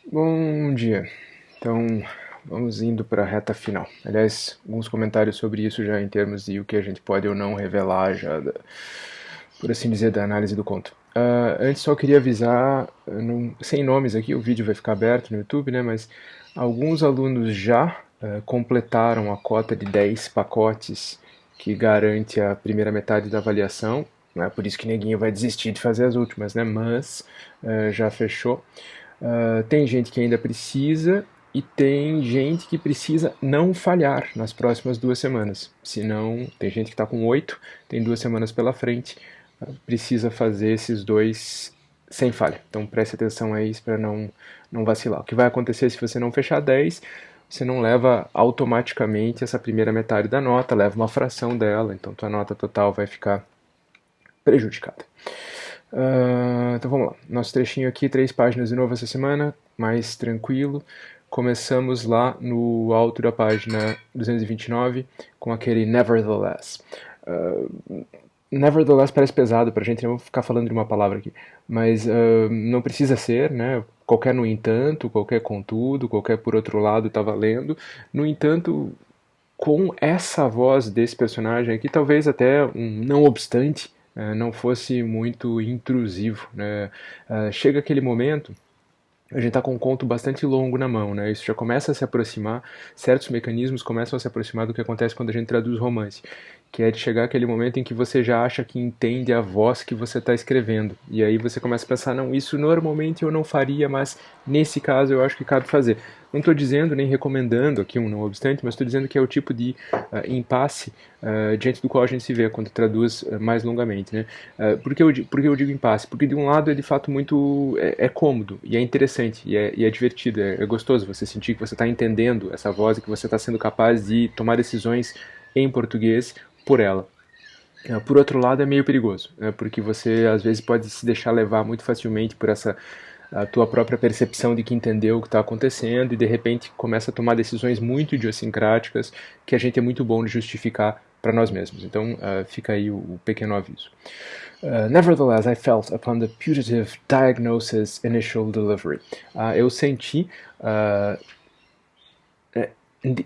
Bom dia. Então, vamos indo para a reta final. Aliás, alguns comentários sobre isso já em termos de o que a gente pode ou não revelar já, por assim dizer, da análise do conto. Antes só queria avisar, sem nomes aqui, o vídeo vai ficar aberto no YouTube, né? Mas alguns alunos já completaram a cota de 10 pacotes que garante a primeira metade da avaliação. Não é por isso que neguinho vai desistir de fazer as últimas, né? Mas já fechou. Tem gente que ainda precisa e tem gente que precisa não falhar nas próximas 2 semanas. Se não, tem gente que está com 8, tem 2 semanas pela frente, precisa fazer esses dois sem falha. Então preste atenção a isso para não vacilar. O que vai acontecer se você não fechar 10? Você não leva automaticamente essa primeira metade da nota, leva uma fração dela, então tua nota total vai ficar prejudicada. Então vamos lá. Nosso trechinho aqui, 3 páginas de novo essa semana, mais tranquilo. Começamos lá no alto da página 229 com aquele Nevertheless. Nevertheless parece pesado pra gente, não vou ficar falando de uma palavra aqui, mas não precisa ser, né? Qualquer no entanto, qualquer contudo, qualquer por outro lado tá valendo. No entanto, com essa voz desse personagem aqui, talvez até não obstante, não fosse muito intrusivo, né? Chega aquele momento, a gente está com um conto bastante longo na mão, né? Isso já começa a se aproximar, certos mecanismos começam a se aproximar do que acontece quando a gente traduz romance, que é de chegar aquele momento em que você já acha que entende a voz que você está escrevendo, e aí você começa a pensar, não, isso normalmente eu não faria, mas nesse caso eu acho que cabe fazer. Não estou dizendo nem recomendando aqui um não obstante, mas estou dizendo que é o tipo de impasse diante do qual a gente se vê quando traduz mais longamente, né? Por que eu digo impasse? Porque de um lado é de fato muito é cômodo e é interessante e é divertido, é gostoso você sentir que você está entendendo essa voz e que você está sendo capaz de tomar decisões em português por ela. Por outro lado, é meio perigoso, né, porque você às vezes pode se deixar levar muito facilmente por essa a tua própria percepção de que entendeu o que está acontecendo e de repente começa a tomar decisões muito idiosincráticas que a gente é muito bom de justificar para nós mesmos. Então fica aí o pequeno aviso. Nevertheless, I felt upon the putative diagnosis initial delivery. Eu senti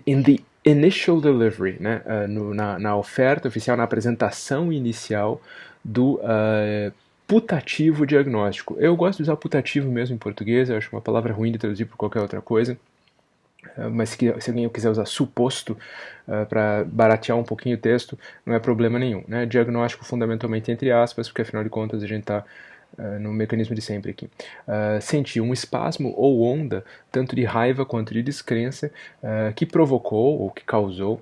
in the initial delivery, né, na oferta oficial, na apresentação inicial do putativo diagnóstico. Eu gosto de usar putativo mesmo em português, eu acho uma palavra ruim de traduzir por qualquer outra coisa. Mas se alguém quiser usar suposto para baratear um pouquinho o texto, não é problema nenhum. Né? Diagnóstico fundamentalmente entre aspas, porque afinal de contas a gente está no mecanismo de sempre aqui. Senti um espasmo ou onda, tanto de raiva quanto de descrença, que provocou ou que causou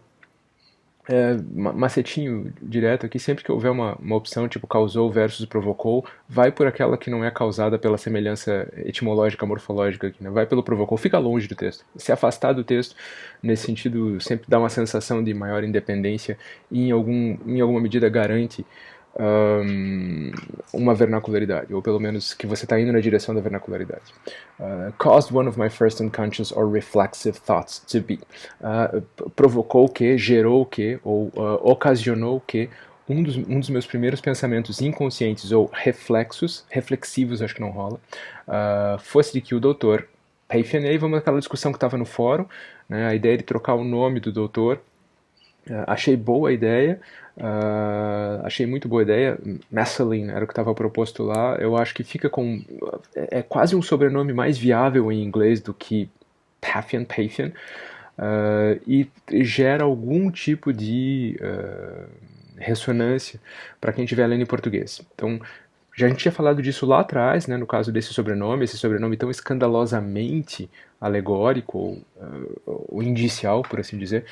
macetinho direto aqui, sempre que houver uma opção tipo causou versus provocou, vai por aquela que não é causada pela semelhança etimológica, morfológica aqui, né? Vai pelo provocou, fica longe do texto. Se afastar do texto, nesse sentido, sempre dá uma sensação de maior independência e em alguma medida garante uma vernacularidade, ou pelo menos que você está indo na direção da vernacularidade. Caused one of my first unconscious or reflexive thoughts to be. Provocou o que, gerou o que, ou ocasionou o que, um dos meus primeiros pensamentos inconscientes ou reflexivos, acho que não rola, fosse de que o doutor Payfian, e aí vamos àquela discussão que estava no fórum, né, a ideia de trocar o nome do doutor. Achei boa a ideia, achei muito boa a ideia. Messelin era o que estava proposto lá. Eu acho que fica com. É quase um sobrenome mais viável em inglês do que Payfian, e gera algum tipo de ressonância para quem estiver lendo em português. Então, já a gente tinha falado disso lá atrás, né, no caso desse sobrenome, esse sobrenome tão escandalosamente alegórico ou indicial, por assim dizer,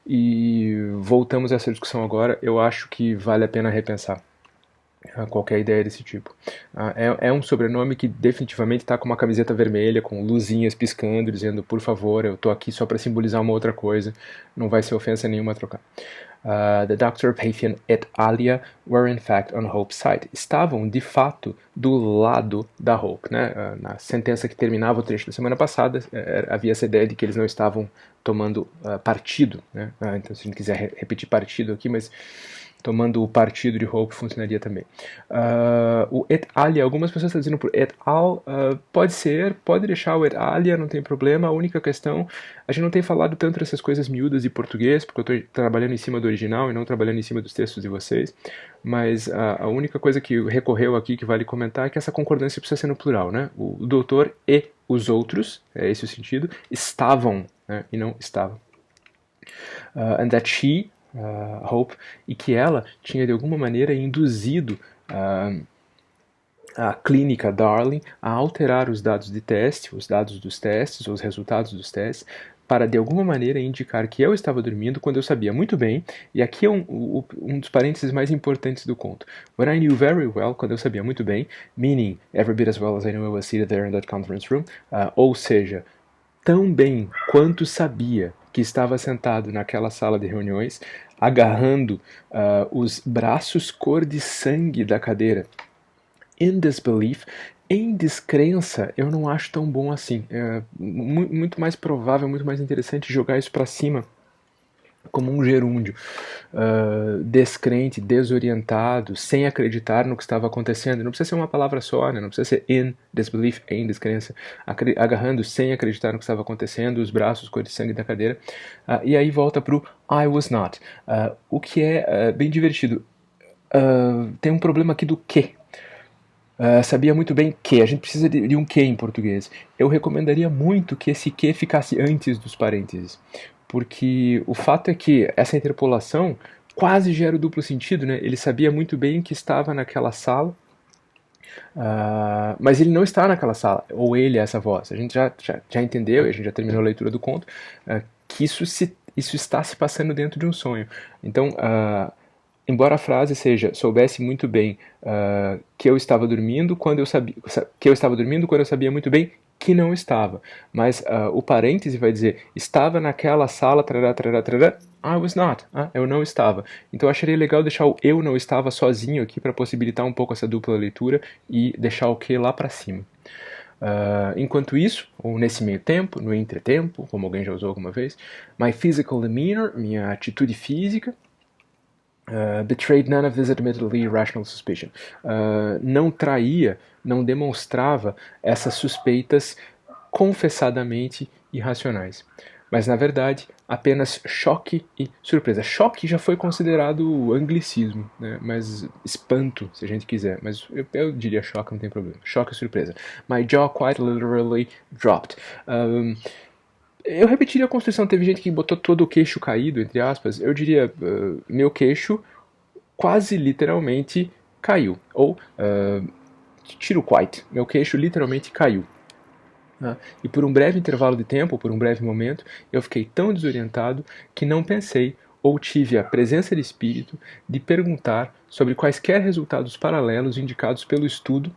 e voltamos a essa discussão agora. Eu acho que vale a pena repensar qualquer ideia desse tipo. É um sobrenome que definitivamente está com uma camiseta vermelha, com luzinhas piscando, dizendo, por favor, eu estou aqui só para simbolizar uma outra coisa, não vai ser ofensa nenhuma trocar. The Dr. Payfian et alia were in fact on Hope's side. Estavam, de fato, do lado da Hope. Né? Na sentença que terminava o trecho da semana passada, havia essa ideia de que eles não estavam tomando partido. Né? Então, se a gente quiser repetir partido aqui, mas tomando o partido de Hope funcionaria também. O et alia, algumas pessoas estão dizendo por et al, pode ser, pode deixar o et alia, não tem problema. A única questão, a gente não tem falado tanto dessas coisas miúdas de português, porque eu estou trabalhando em cima do original e não trabalhando em cima dos textos de vocês, mas a única coisa que recorreu aqui que vale comentar é que essa concordância precisa ser no plural, né? O doutor e os outros, é esse o sentido, estavam, né? E não estavam. And that she, Hope, e que ela tinha de alguma maneira induzido a clínica Darling a alterar os dados de teste, os dados dos testes, ou os resultados dos testes, para de alguma maneira indicar que eu estava dormindo quando eu sabia muito bem, e aqui é um dos parênteses mais importantes do conto. When I knew very well, quando eu sabia muito bem, meaning every bit as well as I knew I was seated there in that conference room, ou seja, tão bem quanto sabia que estava sentado naquela sala de reuniões, agarrando os braços cor de sangue da cadeira. In disbelief, em descrença, eu não acho tão bom assim. É muito mais provável, muito mais interessante jogar isso para cima como um gerúndio, descrente, desorientado, sem acreditar no que estava acontecendo. Não precisa ser uma palavra só, né? Não precisa ser in disbelief, em descrença, agarrando sem acreditar no que estava acontecendo, os braços cor de sangue da cadeira, e aí volta pro I was not, o que é bem divertido. Tem um problema aqui do que. Sabia muito bem que, a gente precisa de um que em português. Eu recomendaria muito que esse que ficasse antes dos parênteses, porque o fato é que essa interpolação quase gera o duplo sentido, né? Ele sabia muito bem que estava naquela sala, mas ele não está naquela sala, ou ele é essa voz. A gente já entendeu, e a gente já terminou a leitura do conto, que isso está se passando dentro de um sonho. Então, embora a frase seja soubesse muito bem que eu estava dormindo quando eu sabia muito bem que não estava, mas o parêntese vai dizer estava naquela sala, trará, trará, trará, I was not, eu não estava. Então eu acharia legal deixar o eu não estava sozinho aqui para possibilitar um pouco essa dupla leitura e deixar o que lá para cima. Enquanto isso, ou nesse meio tempo, no entretempo, como alguém já usou alguma vez, my physical demeanor, minha atitude física, betrayed none of this admittedly irrational suspicion. Não traía, não demonstrava essas suspeitas confessadamente irracionais. Mas, na verdade, apenas choque e surpresa. Choque já foi considerado anglicismo, né? Mas espanto, se a gente quiser. Mas eu diria choque, não tem problema. Choque e surpresa. My jaw quite literally dropped. Eu repetiria a construção. Teve gente que botou todo o queixo caído, entre aspas. Eu diria, meu queixo quase literalmente caiu. Ou, tiro quite, meu queixo literalmente caiu. E por um breve intervalo de tempo, por um breve momento, eu fiquei tão desorientado que não pensei ou tive a presença de espírito de perguntar sobre quaisquer resultados paralelos indicados pelo estudo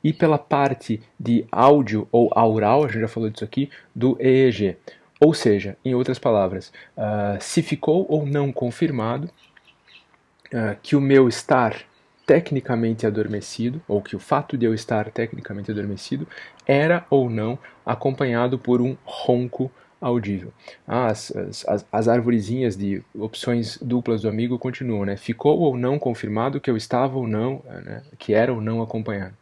e pela parte de áudio ou aural, a gente já falou disso aqui, do EEG. Ou seja, em outras palavras, se ficou ou não confirmado que o meu estar tecnicamente adormecido, ou que o fato de eu estar tecnicamente adormecido, era ou não acompanhado por um ronco audível. As arvorezinhas de opções duplas do amigo continuam, né? Ficou ou não confirmado que eu estava ou não, né? Que era ou não acompanhado.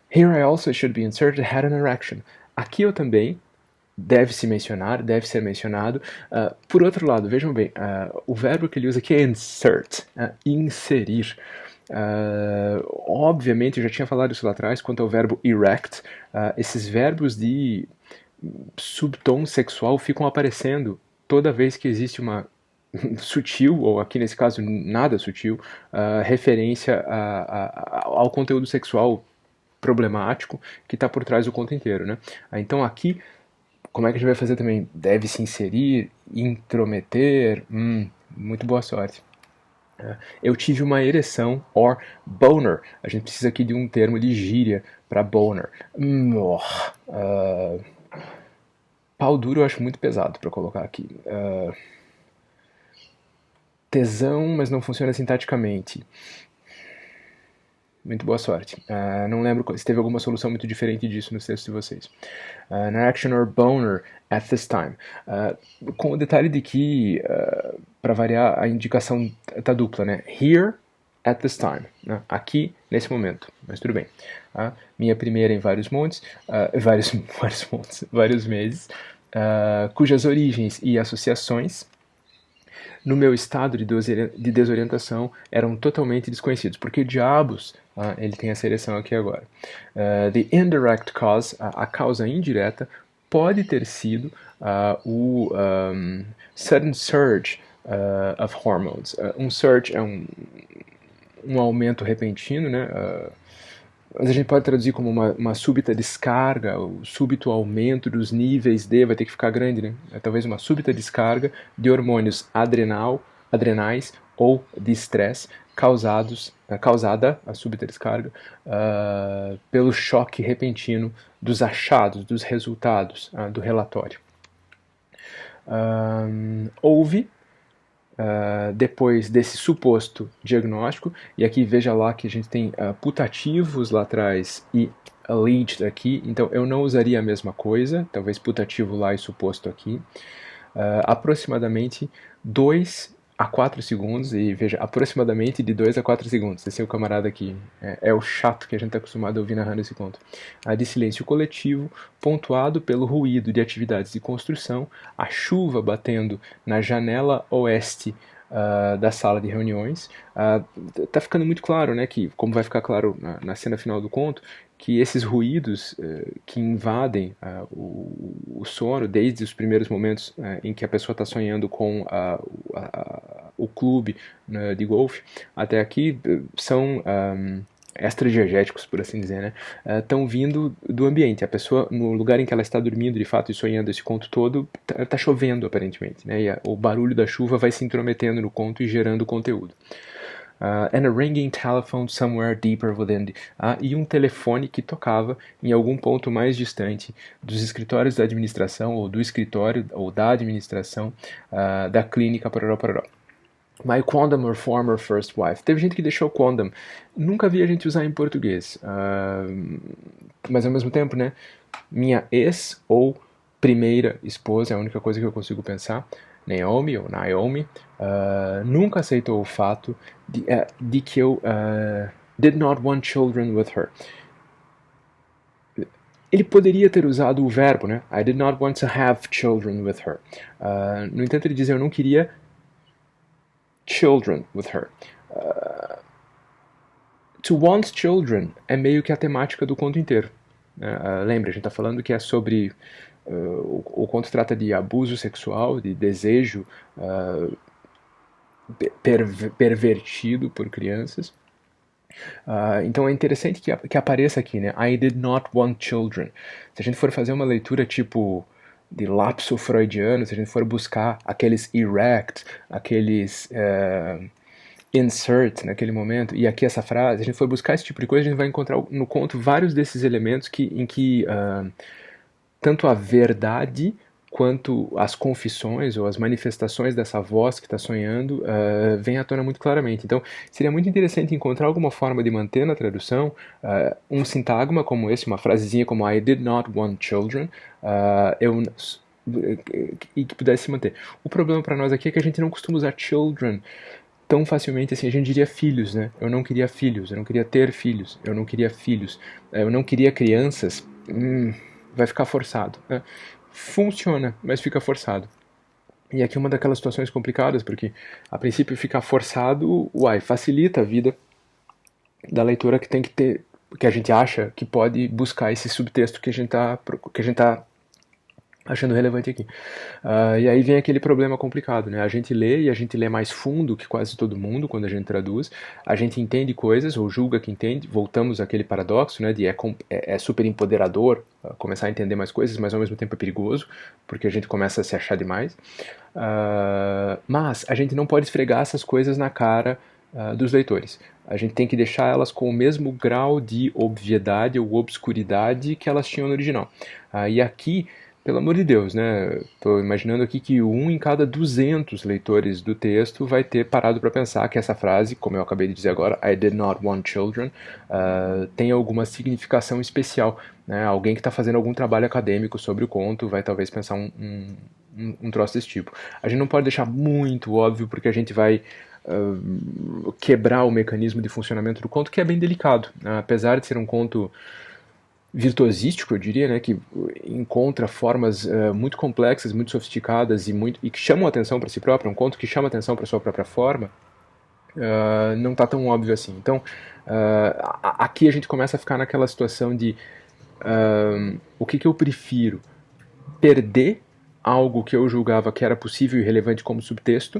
Here I also should be inserted had an erection. Aqui eu também deve ser mencionado. Por outro lado, vejam bem, o verbo que ele usa aqui é insert, inserir. Obviamente, eu já tinha falado isso lá atrás, quanto ao verbo erect, esses verbos de subtom sexual ficam aparecendo toda vez que existe uma sutil, ou aqui nesse caso nada sutil, referência ao conteúdo sexual problemático que está por trás do conto inteiro, né? Então aqui, como é que a gente vai fazer também? Deve se inserir, intrometer, muito boa sorte. Eu tive uma ereção, or boner. A gente precisa aqui de um termo de gíria para boner. Pau duro eu acho muito pesado para colocar aqui. Tesão, mas não funciona sintaticamente. Muito boa sorte. Não lembro se teve alguma solução muito diferente disso nos textos de vocês. An erection or boner at this time. Com o detalhe de que, para variar, a indicação tá dupla, né? Here at this time. Né? Aqui, nesse momento. Mas tudo bem. Minha primeira em vários montes, vários meses, cujas origens e associações no meu estado de desorientação eram totalmente desconhecidos. Por que diabos ele tem essa ereção aqui agora? The indirect cause, a causa indireta, pode ter sido o sudden surge of hormones. Um surge é um aumento repentino, né? Mas a gente pode traduzir como uma súbita descarga, o súbito aumento dos níveis de, vai ter que ficar grande, né? Talvez uma súbita descarga de hormônios adrenais ou de estresse causada, a súbita descarga, pelo choque repentino dos achados, dos resultados do relatório. Houve depois desse suposto diagnóstico, e aqui veja lá que a gente tem putativos lá atrás e alleged aqui, então eu não usaria a mesma coisa, talvez putativo lá e suposto aqui, aproximadamente 2 a 4 segundos, e veja, aproximadamente de 2 a 4 segundos, esse é o camarada aqui, é o chato que a gente está acostumado a ouvir narrando esse conto, de silêncio coletivo, pontuado pelo ruído de atividades de construção, a chuva batendo na janela oeste da sala de reuniões. Tá ficando muito claro, né, que, como vai ficar claro na cena final do conto, que esses ruídos que invadem o sono, desde os primeiros momentos em que a pessoa está sonhando com o clube, né, de golfe, até aqui são extradiegéticos, por assim dizer, né? Estão vindo do ambiente. A pessoa, no lugar em que ela está dormindo, de fato, e sonhando esse conto todo, tá chovendo, aparentemente, né? E o barulho da chuva vai se intrometendo no conto e gerando conteúdo. And a ringing telephone somewhere deeper within e um telefone que tocava em algum ponto mais distante dos escritórios da administração, ou do escritório, ou da administração da clínica, parará. My quondam or former first wife. Teve gente que deixou quondam. Nunca vi a gente usar em português. Mas ao mesmo tempo, né? Minha ex ou primeira esposa é a única coisa que eu consigo pensar. Naomi ou Naomi nunca aceitou o fato de que eu did not want children with her. Ele poderia ter usado o verbo, né? I did not want to have children with her. No entanto, ele diz: eu não queria children with her. To want children é meio que a temática do conto inteiro. Lembra, a gente está falando que é sobre... o conto trata de abuso sexual, de desejo pervertido por crianças. Então é interessante que apareça aqui, né? I did not want children. Se a gente for fazer uma leitura tipo de lapso freudiano, se a gente for buscar aqueles erect, aqueles insert naquele momento, e aqui essa frase, se a gente for buscar esse tipo de coisa, a gente vai encontrar no conto vários desses elementos em que tanto a verdade quanto as confissões ou as manifestações dessa voz que está sonhando vem à tona muito claramente. Então, seria muito interessante encontrar alguma forma de manter na tradução um sintagma como esse, uma frasezinha como I did not want children, e que pudesse se manter. O problema para nós aqui é que a gente não costuma usar children tão facilmente assim. A gente diria filhos, né? Eu não queria filhos, eu não queria ter filhos, eu não queria filhos, eu não queria crianças. Vai ficar forçado, né? Funciona, mas fica forçado. E aqui é uma daquelas situações complicadas, porque a princípio ficar forçado, facilita a vida da leitora que tem que ter, que a gente acha que pode buscar esse subtexto que a gente tá achando relevante aqui. E aí vem aquele problema complicado, né? A gente lê, e a gente lê mais fundo que quase todo mundo quando a gente traduz. A gente entende coisas, ou julga que entende. Voltamos àquele paradoxo, né? De é super empoderador começar a entender mais coisas, mas ao mesmo tempo é perigoso, porque a gente começa a se achar demais. Mas a gente não pode esfregar essas coisas na cara dos leitores. A gente tem que deixar elas com o mesmo grau de obviedade ou obscuridade que elas tinham no original. E aqui pelo amor de Deus, né? Estou imaginando aqui que um em cada 200 leitores do texto vai ter parado para pensar que essa frase, como eu acabei de dizer agora, I did not want children, tem alguma significação especial. Né? Alguém que está fazendo algum trabalho acadêmico sobre o conto vai talvez pensar um troço desse tipo. A gente não pode deixar muito óbvio porque a gente vai quebrar o mecanismo de funcionamento do conto, que é bem delicado. Né? Apesar de ser um conto virtuosístico, eu diria, né, que encontra formas muito complexas, muito sofisticadas e que chamam a atenção para si próprio, um conto que chama a atenção para sua própria forma, não está tão óbvio assim. Então, aqui a gente começa a ficar naquela situação de o que eu prefiro? Perder algo que eu julgava que era possível e relevante como subtexto,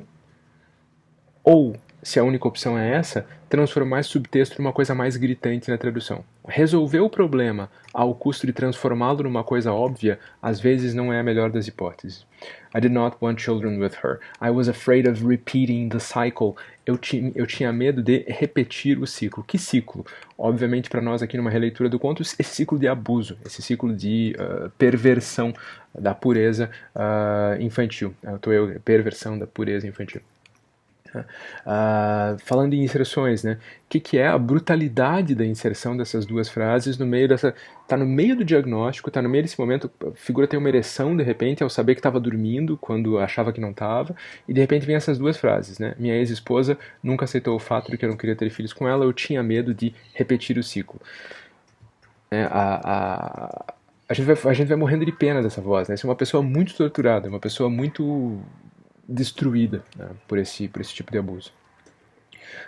ou, se a única opção é essa, transformar esse subtexto numa coisa mais gritante na tradução. Resolver o problema ao custo de transformá-lo numa coisa óbvia, às vezes não é a melhor das hipóteses. I did not want children with her. I was afraid of repeating the cycle. Eu tinha medo de repetir o ciclo. Que ciclo? Obviamente, para nós aqui numa releitura do conto, esse ciclo de abuso, esse ciclo de perversão da pureza infantil. Perversão da pureza infantil. Falando em inserções, né? O que é a brutalidade da inserção dessas duas frases no meio dessa... Tá no meio do diagnóstico, tá no meio desse momento, a figura tem uma ereção de repente ao saber que estava dormindo quando achava que não estava, e de repente vem essas duas frases, né? Minha ex-esposa nunca aceitou o fato de que eu não queria ter filhos com ela, eu tinha medo de repetir o ciclo. A gente vai morrendo de pena dessa voz, né? Essa é uma pessoa muito torturada, uma pessoa muito destruída, né, por esse tipo de abuso.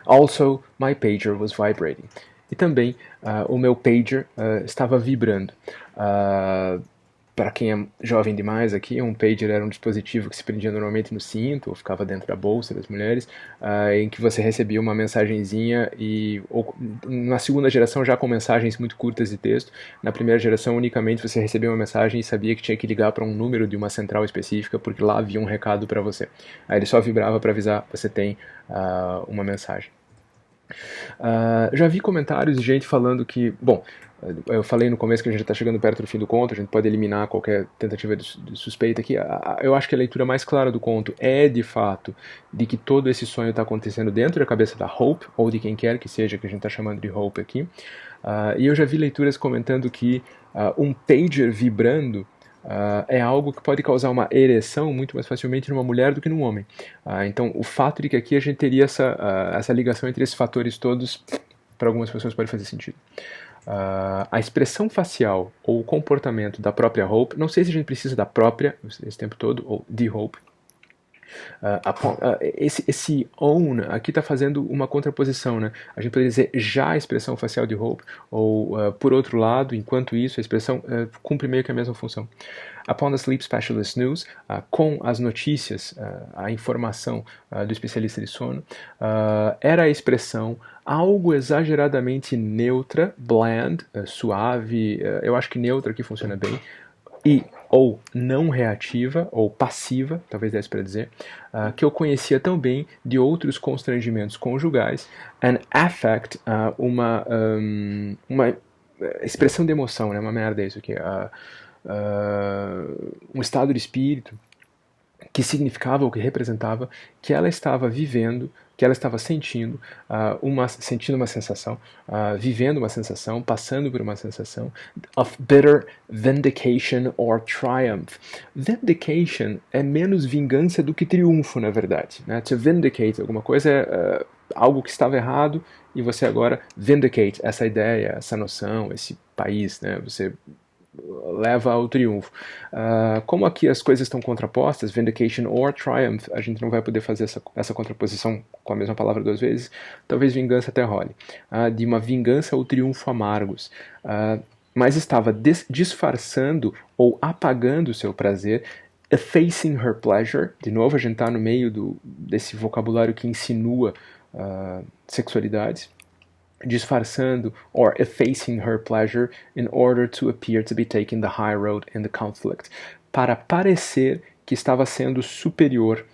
Also, my pager was vibrating. E também o meu pager estava vibrando. Para quem é jovem demais aqui, um pager era um dispositivo que se prendia normalmente no cinto ou ficava dentro da bolsa das mulheres, em que você recebia uma mensagenzinha ou, na segunda geração já com mensagens muito curtas de texto. Na primeira geração unicamente você recebia uma mensagem e sabia que tinha que ligar para um número de uma central específica porque lá havia um recado para você. Aí ele só vibrava para avisar você tem uma mensagem. Já vi comentários de gente falando que, bom, eu falei no começo que a gente está chegando perto do fim do conto, a gente pode eliminar qualquer tentativa de suspeita aqui. Eu acho que a leitura mais clara do conto é, de fato, de que todo esse sonho está acontecendo dentro da cabeça da Hope, ou de quem quer que seja que a gente está chamando de Hope aqui. E eu já vi leituras comentando que um pager vibrando é algo que pode causar uma ereção muito mais facilmente numa mulher do que num homem. Então, o fato de que aqui a gente teria essa ligação entre esses fatores todos, para algumas pessoas pode fazer sentido. A expressão facial ou o comportamento da própria Hope, não sei se a gente precisa da própria esse tempo todo, ou de Hope. Esse own aqui está fazendo uma contraposição, né? A gente poderia dizer já a expressão facial de Hope, ou por outro lado, enquanto isso, a expressão cumpre meio que a mesma função. Upon the Sleep Specialist News, com as notícias, a informação do especialista de sono, era a expressão algo exageradamente neutra, bland, suave, eu acho que neutra aqui funciona bem, e ou não reativa, ou passiva, talvez desse para dizer, que eu conhecia também de outros constrangimentos conjugais, an affect, uma expressão de emoção, né, uma merda isso aqui, um estado de espírito que significava ou que representava que ela estava vivendo, que ela estava sentindo sentindo uma sensação, vivendo uma sensação, passando por uma sensação of bitter vindication or triumph. Vindication é menos vingança do que triunfo, na verdade. Né? To vindicate alguma coisa é algo que estava errado e você agora vindicate essa ideia, essa noção, esse país, né? Você leva ao triunfo. Como aqui as coisas estão contrapostas, vindication or triumph, a gente não vai poder fazer essa contraposição com a mesma palavra duas vezes, talvez vingança até role. De uma vingança ou triunfo amargos. Mas estava disfarçando ou apagando o seu prazer, effacing her pleasure. De novo, a gente está no meio desse vocabulário que insinua sexualidades. Disfarçando or effacing her pleasure in order to appear to be taking the high road in the conflict, para parecer que estava sendo superior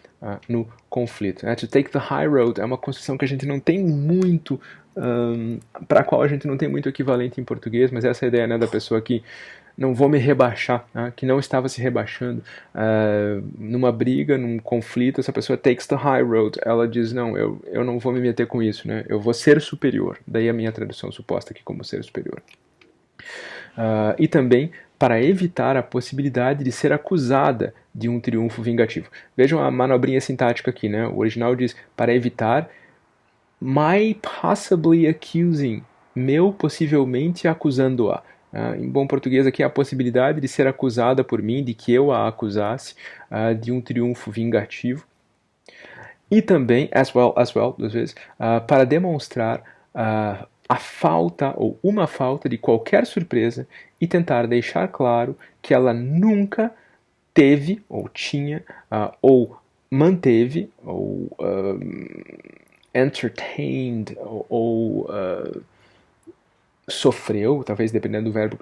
no conflito. To take the high road é uma construção que a gente não tem muito, para a qual a gente não tem muito equivalente em português, mas essa é a ideia, né, da pessoa que não vou me rebaixar, que não estava se rebaixando. Numa briga, num conflito, essa pessoa takes the high road. Ela diz, não, eu não vou me meter com isso, né? Eu vou ser superior. Daí a minha tradução suposta aqui como ser superior. E também para evitar a possibilidade de ser acusada de um triunfo vingativo. Vejam a manobrinha sintática aqui, né? O original diz para evitar my possibly accusing, meu possivelmente acusando-a. Em bom português aqui, a possibilidade de ser acusada por mim, de que eu a acusasse de um triunfo vingativo. E também, as well, duas vezes, para demonstrar a falta ou uma falta de qualquer surpresa e tentar deixar claro que ela nunca teve ou tinha ou manteve ou entertained ou sofreu, talvez dependendo do verbo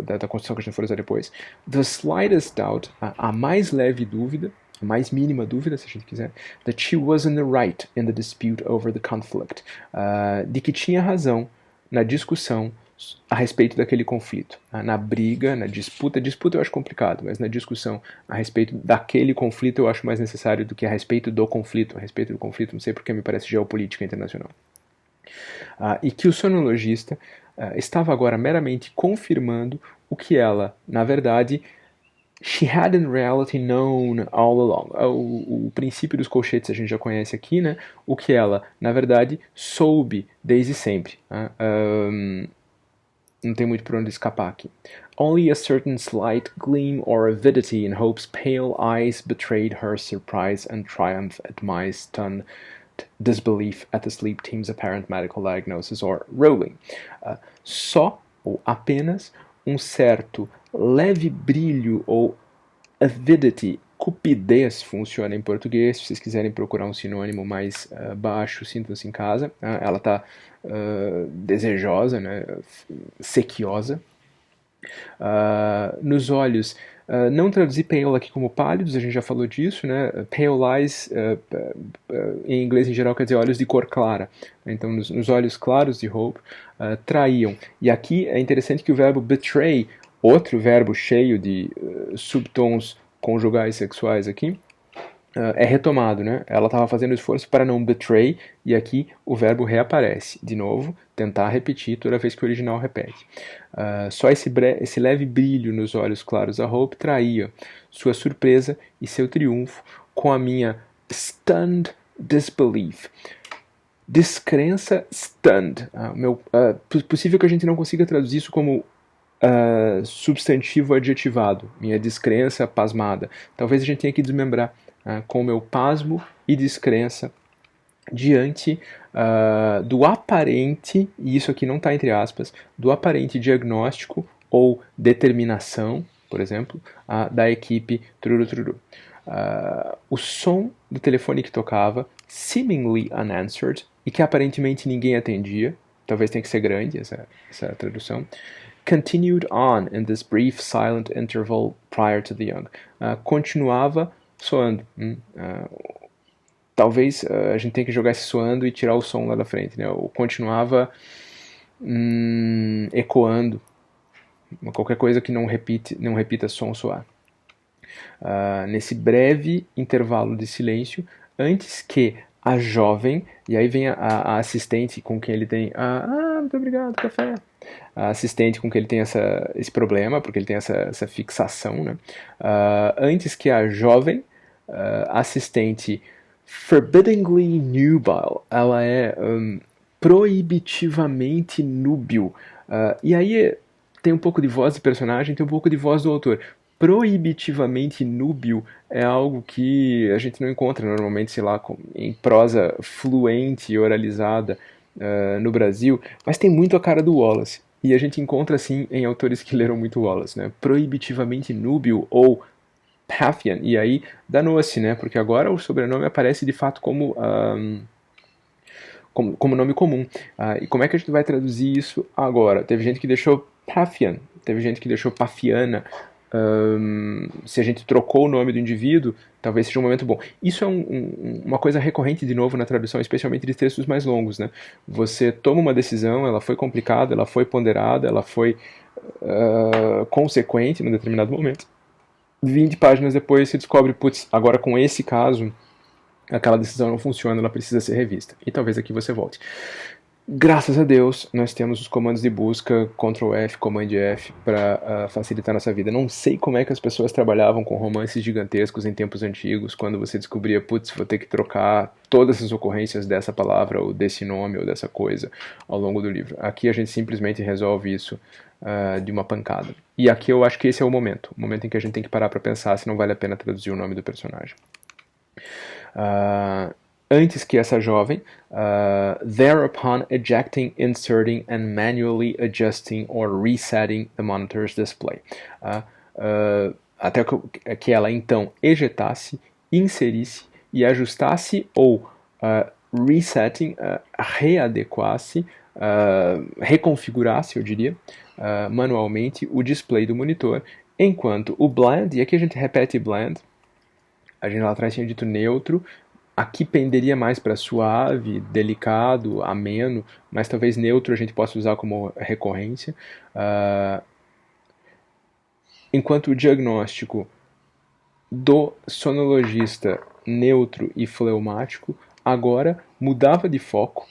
da construção que a gente for usar depois, the slightest doubt, a mais leve dúvida, a mais mínima dúvida, se a gente quiser, that she was in the right in the dispute over the conflict, de que tinha razão na discussão a respeito daquele conflito, na briga, na disputa eu acho complicado, mas na discussão a respeito daquele conflito eu acho mais necessário do que a respeito do conflito. A respeito do conflito, não sei porque me parece geopolítica internacional. E que o sonologista estava agora meramente confirmando o que ela, na verdade, she had in reality known all along. O princípio dos colchetes a gente já conhece aqui, né? O que ela, na verdade, soube desde sempre. Não tem muito por onde escapar aqui. Only a certain slight gleam or avidity in Hope's pale eyes betrayed her surprise and triumph at my stunned disbelief at the sleep team's apparent medical diagnosis or ruling. Só ou apenas um certo leve brilho ou avidity, cupidez funciona em português. Se vocês quiserem procurar um sinônimo mais baixo, sintam-se em casa. Ela está desejosa, né, sequiosa. Nos olhos, não traduzir pale aqui como pálidos, a gente já falou disso, né? Pale eyes, em inglês em geral, quer dizer olhos de cor clara. Então, nos olhos claros de Hope, traíam. E aqui é interessante que o verbo betray, outro verbo cheio de subtons conjugais sexuais aqui, é retomado, né? Ela estava fazendo esforço para não betray, e aqui o verbo reaparece. De novo, tentar repetir toda vez que o original repete. Só esse leve brilho nos olhos claros a Hope traía sua surpresa e seu triunfo com a minha stunned disbelief. Descrença stunned. Possível que a gente não consiga traduzir isso como substantivo adjetivado. Minha descrença pasmada. Talvez a gente tenha que desmembrar com o meu pasmo e descrença diante do aparente, e isso aqui não está entre aspas, do aparente diagnóstico ou determinação, por exemplo, da equipe Truru. O som do telefone que tocava, seemingly unanswered, e que aparentemente ninguém atendia, talvez tenha que ser grande essa tradução, continued on in this brief silent interval prior to the young. Continuava soando. Talvez a gente tenha que jogar esse soando e tirar o som lá da frente, né? Ou continuava ecoando. Qualquer coisa que não repita som soar. Nesse breve intervalo de silêncio, antes que a jovem, e aí vem a assistente com quem ele tem muito obrigado, café. A assistente com quem ele tem esse problema, porque ele tem essa fixação, né? Antes que a jovem assistente forbiddingly nubile, ela é proibitivamente núbil. E aí tem um pouco de voz de personagem, tem um pouco de voz do autor. Proibitivamente núbil é algo que a gente não encontra normalmente, sei lá, em prosa fluente e oralizada no Brasil, mas tem muito a cara do Wallace. E a gente encontra, assim, em autores que leram muito Wallace, né? Proibitivamente núbil ou Paphian. E aí danou-se, né? Porque agora o sobrenome aparece de fato como nome comum. E como é que a gente vai traduzir isso agora? Teve gente que deixou Paphian, teve gente que deixou Pafiana. Se a gente trocou o nome do indivíduo, talvez seja um momento bom. Isso é uma coisa recorrente de novo na tradução, especialmente de textos mais longos, né? Você toma uma decisão, ela foi complicada, ela foi ponderada, ela foi consequente num determinado momento. 20 páginas depois você descobre, putz, agora com esse caso, aquela decisão não funciona, ela precisa ser revista. E talvez aqui você volte. Graças a Deus, nós temos os comandos de busca Ctrl F, Command F para facilitar nossa vida. Não sei como é que as pessoas trabalhavam com romances gigantescos em tempos antigos, quando você descobria, putz, vou ter que trocar todas as ocorrências dessa palavra, ou desse nome, ou dessa coisa ao longo do livro. Aqui a gente simplesmente resolve isso de uma pancada. E aqui eu acho que esse é o momento em que a gente tem que parar para pensar se não vale a pena traduzir o nome do personagem. Antes que essa jovem, thereupon ejecting, inserting and manually adjusting or resetting the monitor's display. Até que ela então ejetasse, inserisse e ajustasse ou resetting, readequasse, reconfigurasse, eu diria, manualmente o display do monitor, enquanto o bland, e aqui a gente repete bland, a gente lá atrás tinha dito neutro, aqui penderia mais para suave, delicado, ameno, mas talvez neutro a gente possa usar como recorrência. Enquanto o diagnóstico do sonologista neutro e fleumático agora mudava de foco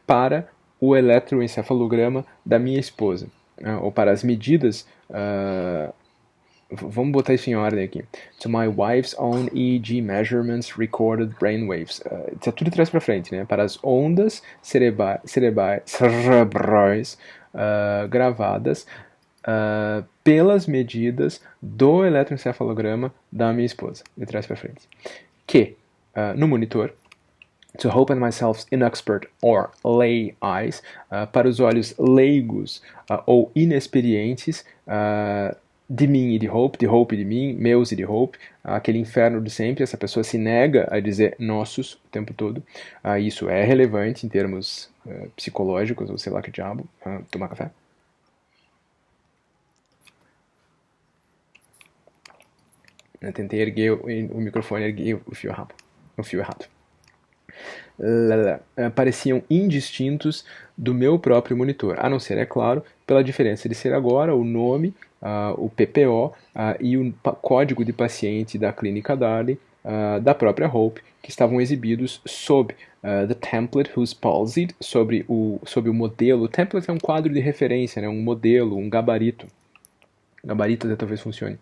para o eletroencefalograma da minha esposa, ou para as medidas. Vamos botar isso em ordem aqui. To my wife's own EEG measurements recorded brainwaves. Tá tudo de trás para frente, né? Para as ondas cerebrais gravadas pelas medidas do eletroencefalograma da minha esposa, de trás para frente. Que, no monitor, to open myself's inexpert or lay eyes, para os olhos leigos ou inexperientes de mim e de Hope e de mim, meus e de Hope, aquele inferno de sempre, essa pessoa se nega a dizer nossos o tempo todo. Isso é relevante em termos psicológicos, ou sei lá que diabo. Tomar café? Eu tentei erguer o microfone, erguei o fio errado. Pareciam indistintos do meu próprio monitor, a não ser, é claro, pela diferença de ser agora o nome, o PPO e o código de paciente da clínica Darley, da própria Hope, que estavam exibidos sob the template whose palsied, sobre o modelo. O template é um quadro de referência, né, um modelo, um gabarito. Gabarito até talvez funcione.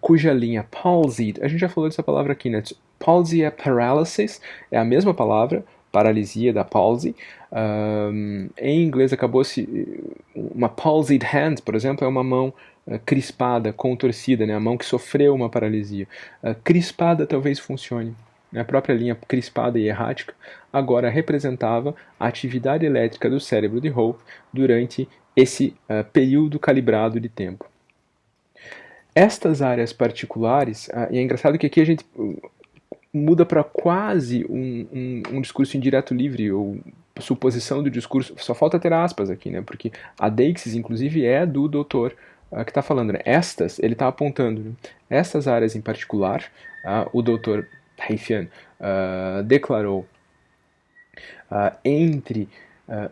Cuja linha palsied, a gente já falou dessa palavra aqui, né? Palsy é paralysis, é a mesma palavra, paralisia da palsy. Em inglês acabou-se uma palsied hand, por exemplo, é uma mão crispada, contorcida, né? A mão que sofreu uma paralisia. Crispada talvez funcione. A própria linha crispada e errática agora representava a atividade elétrica do cérebro de Hope durante esse período calibrado de tempo. Estas áreas particulares, e é engraçado que aqui a gente muda para quase um discurso indireto livre, ou suposição do discurso, só falta ter aspas aqui, né? Porque a deixis, inclusive, é do doutor que está falando, né? Estas, ele está apontando, né? Estas áreas em particular, o doutor Haifian declarou entre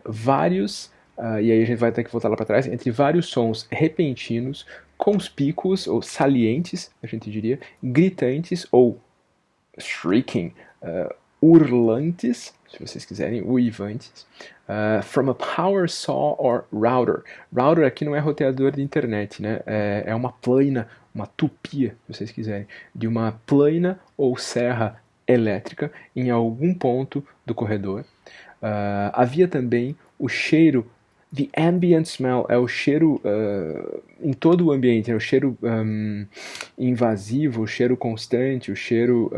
vários, e aí a gente vai ter que voltar lá para trás, entre vários sons repentinos, conspícuos ou salientes, a gente diria, gritantes ou shrieking, urlantes, se vocês quiserem, uivantes, from a power saw or router. Router aqui não é roteador de internet, né? É uma plana, uma tupia, se vocês quiserem, de uma plana ou serra elétrica em algum ponto do corredor. Havia também o cheiro. The ambient smell é o cheiro em todo o ambiente, é o cheiro invasivo, o cheiro constante, o cheiro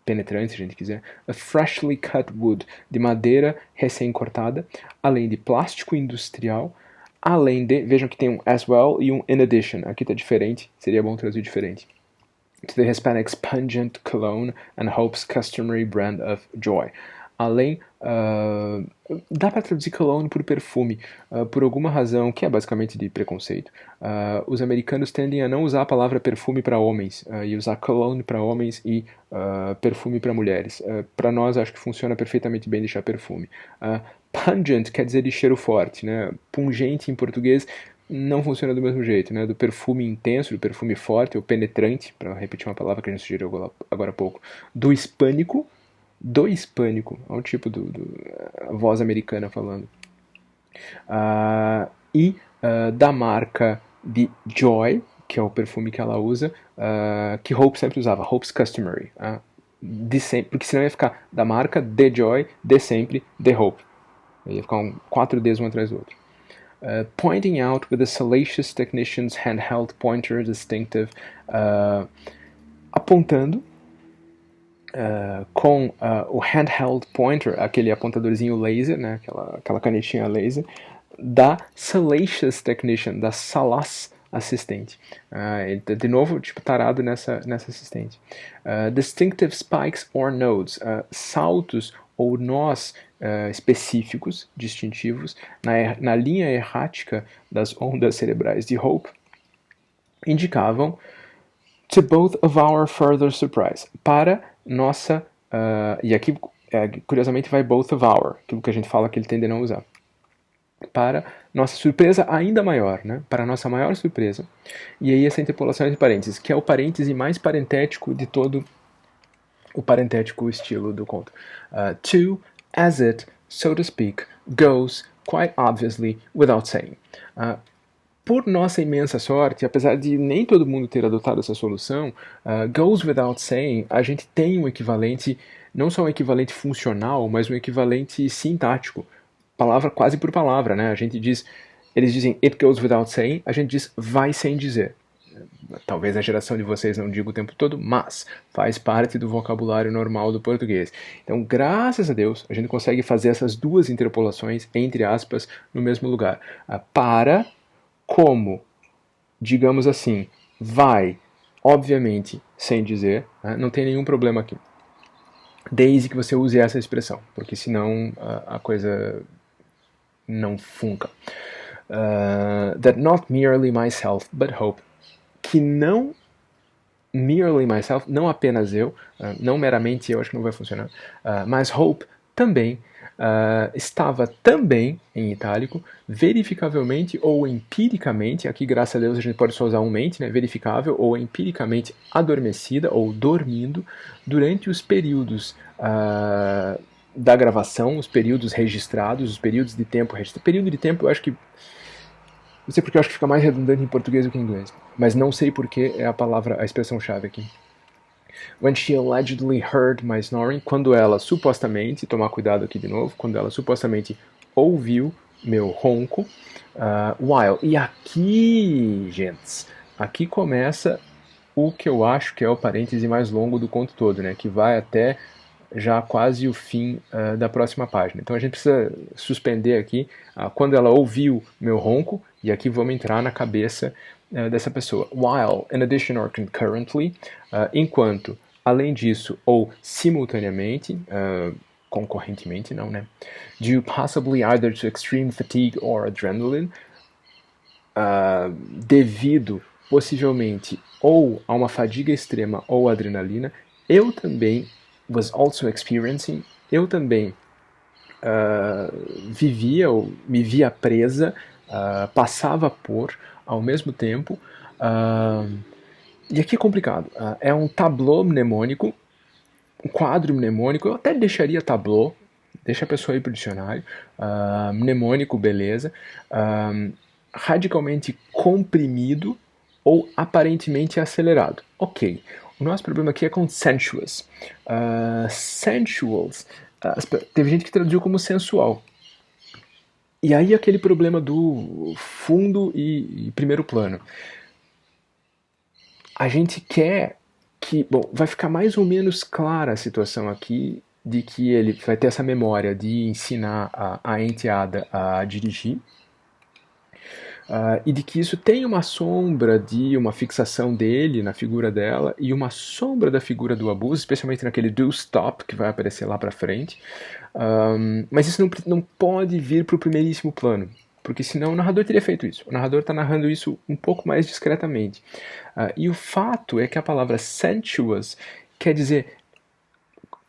penetrante, se a gente quiser. A freshly cut wood, de madeira recém-cortada, além de plástico industrial, além de, vejam que tem um as well e um in addition, aqui está diferente, seria bom traduzir diferente. To the Hispanics pungent cologne and Hope's customary brand of joy. além... dá para traduzir cologne por perfume, por alguma razão, que é basicamente de preconceito. Os americanos tendem a não usar a palavra perfume para homens, e usar cologne para homens e perfume para mulheres. Para nós, acho que funciona perfeitamente bem deixar perfume. Pungent quer dizer de cheiro forte, né? Pungente em português não funciona do mesmo jeito, né? Do perfume intenso, do perfume forte ou penetrante, para repetir uma palavra que a gente sugeriu agora há pouco, do hispânico, é um tipo a voz americana falando, da marca de Joy, que é o perfume que ela usa, que Hope sempre usava, Hope's Customary, de sempre, porque senão ia ficar da marca, de Joy, de sempre, de Hope. Ia ficar 4 Ds um atrás do outro. Pointing out with a salacious technician's handheld pointer distinctive, apontando com o handheld pointer, aquele apontadorzinho laser, né, aquela canetinha laser, da salacious technician, da salaz assistente. De novo, tipo, tarado nessa assistente. Distinctive spikes or nodes, saltos ou nós específicos, distintivos, na linha errática das ondas cerebrais de Hope, indicavam to both of our further surprise, para nossa, e aqui curiosamente vai both of our, aquilo que a gente fala que ele tende a não usar, para nossa surpresa ainda maior, né? Para nossa maior surpresa, e aí essa interpolação entre parênteses, que é o parêntese mais parentético de todo o parentético estilo do conto. To, as it, so to speak, goes quite obviously without saying. Por nossa imensa sorte, apesar de nem todo mundo ter adotado essa solução, goes without saying, a gente tem um equivalente, não só um equivalente funcional, mas um equivalente sintático, palavra quase por palavra, né? A gente diz, eles dizem it goes without saying, a gente diz vai sem dizer. Talvez a geração de vocês não diga o tempo todo, mas faz parte do vocabulário normal do português. Então, graças a Deus, a gente consegue fazer essas duas interpolações, entre aspas, no mesmo lugar. Para, como, digamos assim, vai, obviamente, sem dizer, né? Não tem nenhum problema aqui. Desde que você use essa expressão, porque senão a coisa não funca. That not merely myself, but Hope, que não merely myself, não apenas eu, não meramente eu, acho que não vai funcionar, mas Hope também estava também, em itálico, verificavelmente ou empiricamente, aqui graças a Deus a gente pode só usar um mente, né, verificável ou empiricamente adormecida ou dormindo durante os períodos da gravação, os períodos registrados, os períodos de tempo registrados. Período de tempo eu acho que não sei porque eu acho que fica mais redundante em português do que em inglês. Mas não sei porque é a palavra, a expressão-chave aqui. When she allegedly heard my snoring, quando ela supostamente, tomar cuidado aqui de novo, quando ela supostamente ouviu meu ronco, while. E aqui, gentes, aqui começa o que eu acho que é o parêntese mais longo do conto todo, né? Que vai até já quase o fim da próxima página. Então a gente precisa suspender aqui quando ela ouviu meu ronco, e aqui vamos entrar na cabeça dessa pessoa. While, in addition or concurrently, enquanto, além disso, ou simultaneamente, concorrentemente não, né? Due possibly either to extreme fatigue or adrenaline, devido possivelmente ou a uma fadiga extrema ou adrenalina, eu também was also experiencing, eu também vivia ou me via presa, passava por, ao mesmo tempo, e aqui é complicado, é um tableau mnemônico, um quadro mnemônico, eu até deixaria tableau, deixa a pessoa ir para o dicionário, mnemônico, beleza, radicalmente comprimido ou aparentemente acelerado. Ok, o nosso problema aqui é com sensuous. Sensuals, teve gente que traduziu como sensual. E aí aquele problema do fundo e primeiro plano. A gente quer que, bom, vai ficar mais ou menos clara a situação aqui de que ele vai ter essa memória de ensinar a enteada a dirigir. e de que isso tem uma sombra de uma fixação dele na figura dela e uma sombra da figura do abuso, especialmente naquele do stop que vai aparecer lá para frente. Mas isso não pode vir para o primeiríssimo plano, porque senão o narrador teria feito isso. O narrador está narrando isso um pouco mais discretamente. E o fato é que a palavra sensuous quer dizer,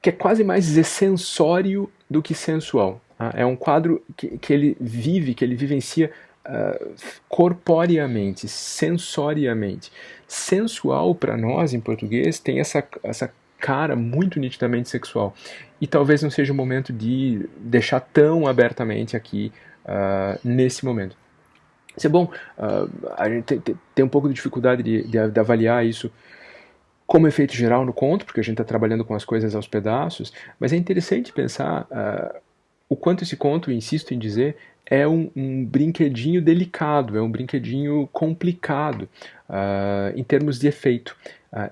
quer quase mais dizer sensório do que sensual. É um quadro que ele vive, que ele vivencia corporeamente, sensoriamente. Sensual para nós em português tem essa cara muito nitidamente sexual. E talvez não seja o momento de deixar tão abertamente aqui nesse momento. Isso é bom, a gente tem um pouco de dificuldade de avaliar isso como efeito geral no conto, porque a gente está trabalhando com as coisas aos pedaços, mas é interessante pensar o quanto esse conto, insisto em dizer, é um brinquedinho delicado, é um brinquedinho complicado em termos de efeito.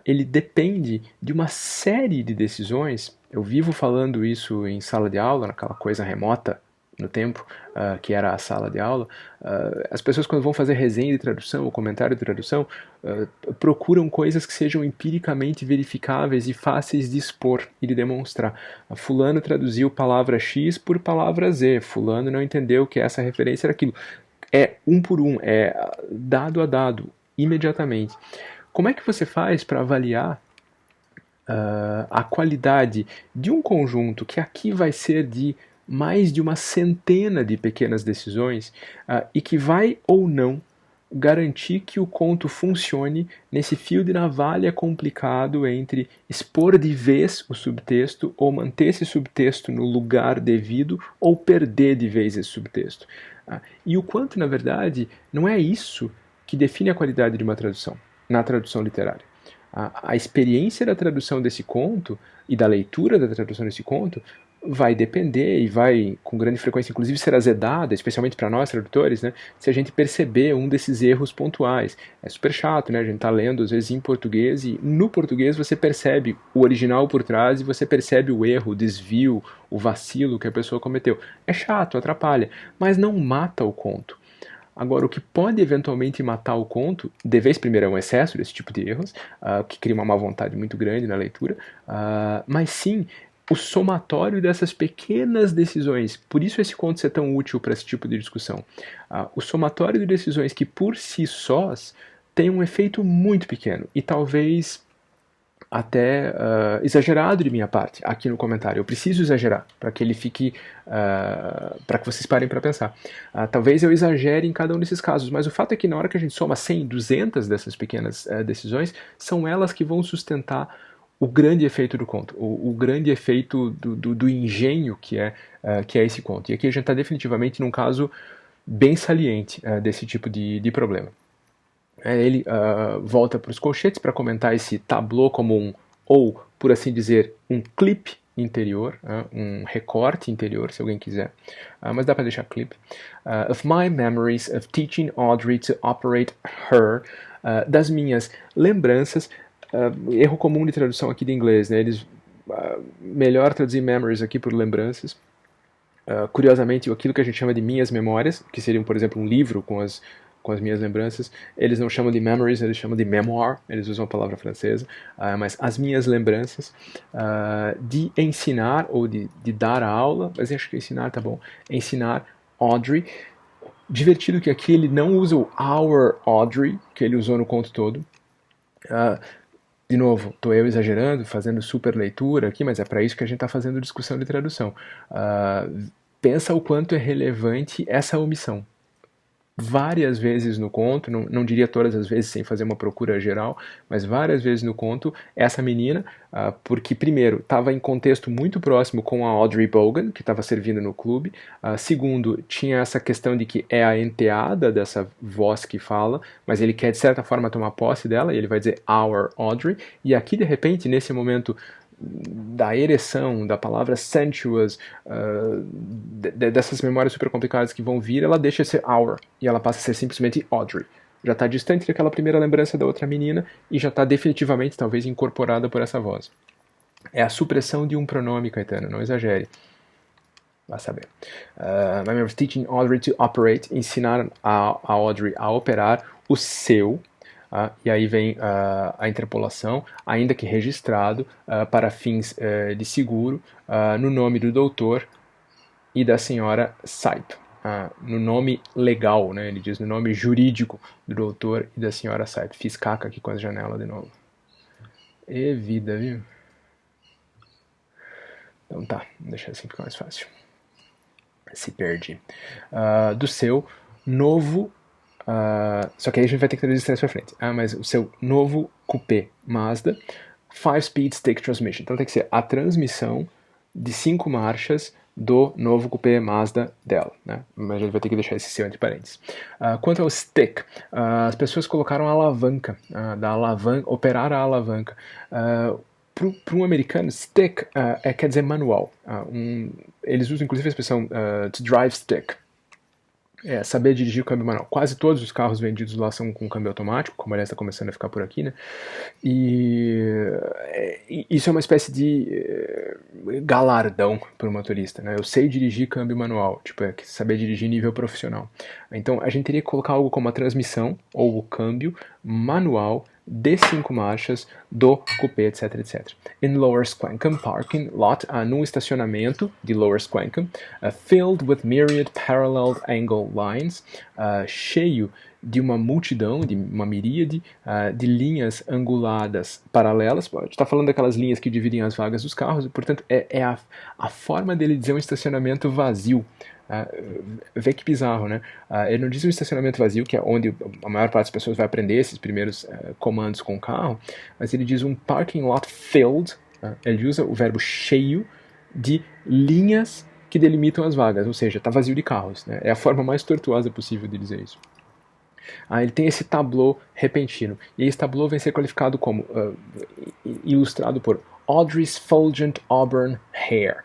Ele depende de uma série de decisões. Eu vivo falando isso em sala de aula, naquela coisa remota no tempo, que era a sala de aula. As pessoas, quando vão fazer resenha de tradução ou comentário de tradução, procuram coisas que sejam empiricamente verificáveis e fáceis de expor e de demonstrar. Fulano traduziu palavra X por palavra Z, fulano não entendeu que essa referência era aquilo. É um por um, é dado a dado, imediatamente. Como é que você faz para avaliar a qualidade de um conjunto que aqui vai ser de mais de uma centena de pequenas decisões e que vai ou não garantir que o conto funcione nesse fio de navalha complicado entre expor de vez o subtexto ou manter esse subtexto no lugar devido ou perder de vez esse subtexto. E o quanto, na verdade, não é isso que define a qualidade de uma tradução, na tradução literária. A experiência da tradução desse conto e da leitura da tradução desse conto vai depender e vai, com grande frequência, inclusive ser azedada, especialmente para nós tradutores, né, se a gente perceber um desses erros pontuais. É super chato, né, a gente tá lendo às vezes em português e no português você percebe o original por trás e você percebe o erro, o desvio, o vacilo que a pessoa cometeu. É chato, atrapalha, mas não mata o conto. Agora, o que pode eventualmente matar o conto, de vez primeiro é um excesso desse tipo de erros, que cria uma má vontade muito grande na leitura, mas sim o somatório dessas pequenas decisões. Por isso esse conto ser tão útil para esse tipo de discussão. O somatório de decisões que por si sós tem um efeito muito pequeno e talvez até exagerado de minha parte aqui no comentário. Eu preciso exagerar para que ele fique, para que vocês parem para pensar. Talvez eu exagere em cada um desses casos, mas o fato é que na hora que a gente soma 100, 200 dessas pequenas decisões, são elas que vão sustentar o grande efeito do conto, o grande efeito do engenho que é esse conto. E aqui a gente está definitivamente num caso bem saliente desse tipo de problema. Ele volta para os colchetes para comentar esse tableau como ou por assim dizer, um clipe interior, um recorte interior, se alguém quiser, mas dá para deixar clip. Of my memories of teaching Audrey to operate her, das minhas lembranças, erro comum de tradução aqui de inglês, né? Eles melhor traduzir memories aqui por lembranças. Curiosamente, aquilo que a gente chama de minhas memórias, que seriam, por exemplo, um livro com as minhas lembranças, eles não chamam de memories, eles chamam de memoir, eles usam a palavra francesa, mas as minhas lembranças de ensinar ou de dar a aula, mas acho que ensinar tá bom, ensinar Audrey. Divertido que aqui ele não usa o our Audrey, que ele usou no conto todo. De novo, estou eu exagerando, fazendo super leitura aqui, mas é para isso que a gente está fazendo discussão de tradução. Pensa o quanto é relevante essa omissão. Várias vezes no conto, não diria todas as vezes sem fazer uma procura geral, mas várias vezes no conto, essa menina, porque primeiro, estava em contexto muito próximo com a Audrey Bogan, que estava servindo no clube, segundo, tinha essa questão de que é a enteada dessa voz que fala, mas ele quer de certa forma tomar posse dela, e ele vai dizer our Audrey, e aqui de repente, nesse momento da ereção, da palavra sensuous, dessas memórias super complicadas que vão vir, ela deixa de ser our, e ela passa a ser simplesmente Audrey. Já está distante daquela primeira lembrança da outra menina, e já está definitivamente, talvez, incorporada por essa voz. É a supressão de um pronome, Caetano, não exagere. vai saber. My memory of teaching Audrey to operate, ensinar a Audrey a operar o seu, e aí vem a interpolação, ainda que registrado para fins de seguro, no nome do doutor e da senhora Saito. No nome legal, né? Ele diz no nome jurídico do doutor e da senhora Saito. Fiz caca aqui com as janelas de novo. E vida, viu? Então tá, deixa assim ficar mais fácil. Se perde. Do seu novo. Só que aí a gente vai ter que traduzir isso pra frente. Mas o seu novo coupé Mazda 5-speed stick transmission. Então tem que ser a transmissão de 5 marchas do novo coupé Mazda dela, né? Mas a gente vai ter que deixar esse seu entre parênteses. Quanto ao stick, as pessoas colocaram a alavanca, operar a alavanca. Para um americano, stick quer dizer manual. Eles usam inclusive a expressão to drive stick. Saber dirigir o câmbio manual. Quase todos os carros vendidos lá são com câmbio automático, como aliás está começando a ficar por aqui, né? E isso é uma espécie de galardão para o motorista, né? Eu sei dirigir câmbio manual, tipo, saber dirigir nível profissional. Então a gente teria que colocar algo como a transmissão ou o câmbio manual de 5 marchas do coupé, etc, etc. In Lower Squancum parking lot, num estacionamento de Lower Squancum, filled with myriad parallel angle lines, cheio de uma multidão, de uma miríade de linhas anguladas paralelas. A gente está falando daquelas linhas que dividem as vagas dos carros, e portanto é a forma dele dizer um estacionamento vazio. Vê que bizarro, né? Ele não diz um estacionamento vazio, que é onde a maior parte das pessoas vai aprender esses primeiros comandos com o carro, mas ele diz um parking lot filled. Ele usa o verbo cheio de linhas que delimitam as vagas, ou seja, está vazio de carros, né? É a forma mais tortuosa possível de dizer isso. Ele tem esse tableau repentino, e esse tableau vem ser qualificado como ilustrado por Audrey's fulgent auburn hair.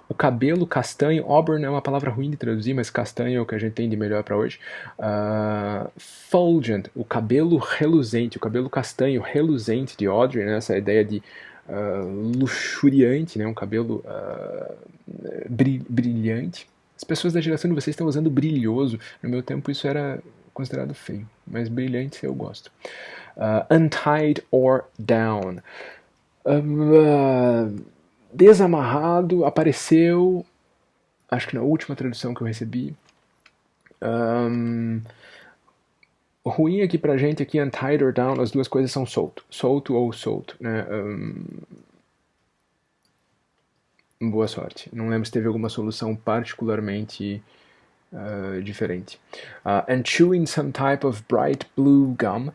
O cabelo castanho, auburn é uma palavra ruim de traduzir, mas castanho é o que a gente tem de melhor para hoje. Fulgent, o cabelo reluzente, o cabelo castanho reluzente de Audrey, né? Essa ideia de luxuriante, né? Um cabelo brilhante. As pessoas da geração de vocês estão usando brilhoso. No meu tempo isso era considerado feio, mas brilhante eu gosto. Untied or down. Desamarrado, apareceu, acho que na última tradução que eu recebi. Ruim aqui pra gente, aqui untied or down, as duas coisas são solto ou solto, né? Boa sorte. Não lembro se teve alguma solução particularmente diferente. And chewing some type of bright blue gum,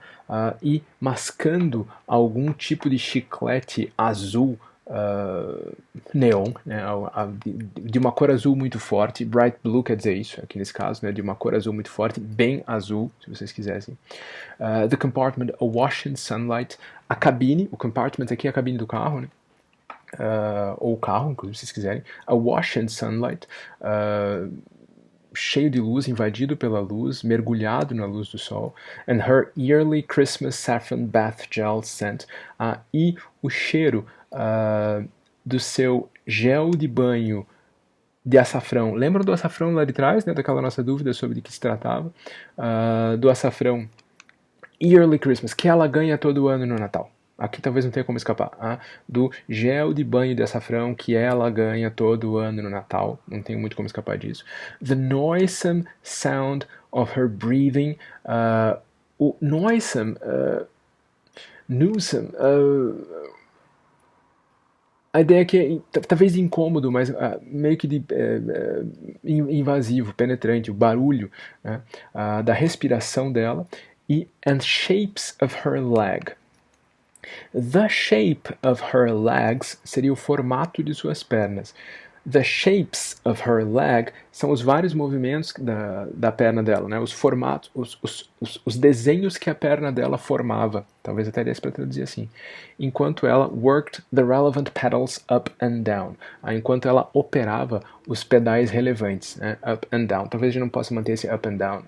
e mascando algum tipo de chiclete azul neon, né, de uma cor azul muito forte. Bright blue quer dizer isso aqui nesse caso, né, de uma cor azul muito forte, bem azul, se vocês quisessem. The compartment awash in sunlight. A cabine, o compartment aqui é a cabine do carro, né? Ou o carro, inclusive, se vocês quiserem. Awash in sunlight. Cheio de luz, invadido pela luz, mergulhado na luz do sol. And her yearly Christmas saffron bath gel scent. E o cheiro do seu gel de banho de açafrão. Lembram do açafrão lá de trás, né, daquela nossa dúvida sobre de que se tratava? Do açafrão Yearly Christmas, que ela ganha todo ano no Natal. Aqui talvez não tenha como escapar. Do gel de banho de açafrão que ela ganha todo ano no Natal. Não tenho muito como escapar disso. The noisome sound of her breathing. O noisome, newsome, a ideia aqui é talvez de incômodo, mas meio que de invasivo, penetrante, o barulho, né, da respiração dela. E and shapes of her leg. The shape of her legs seria o formato de suas pernas. The shapes of her leg são os vários movimentos da perna dela, né? Os formatos, os desenhos que a perna dela formava. Talvez até desse para traduzir assim. Enquanto ela worked the relevant pedals up and down. Enquanto ela operava os pedais relevantes, né? Up and down. Talvez a gente não possa manter esse up and down,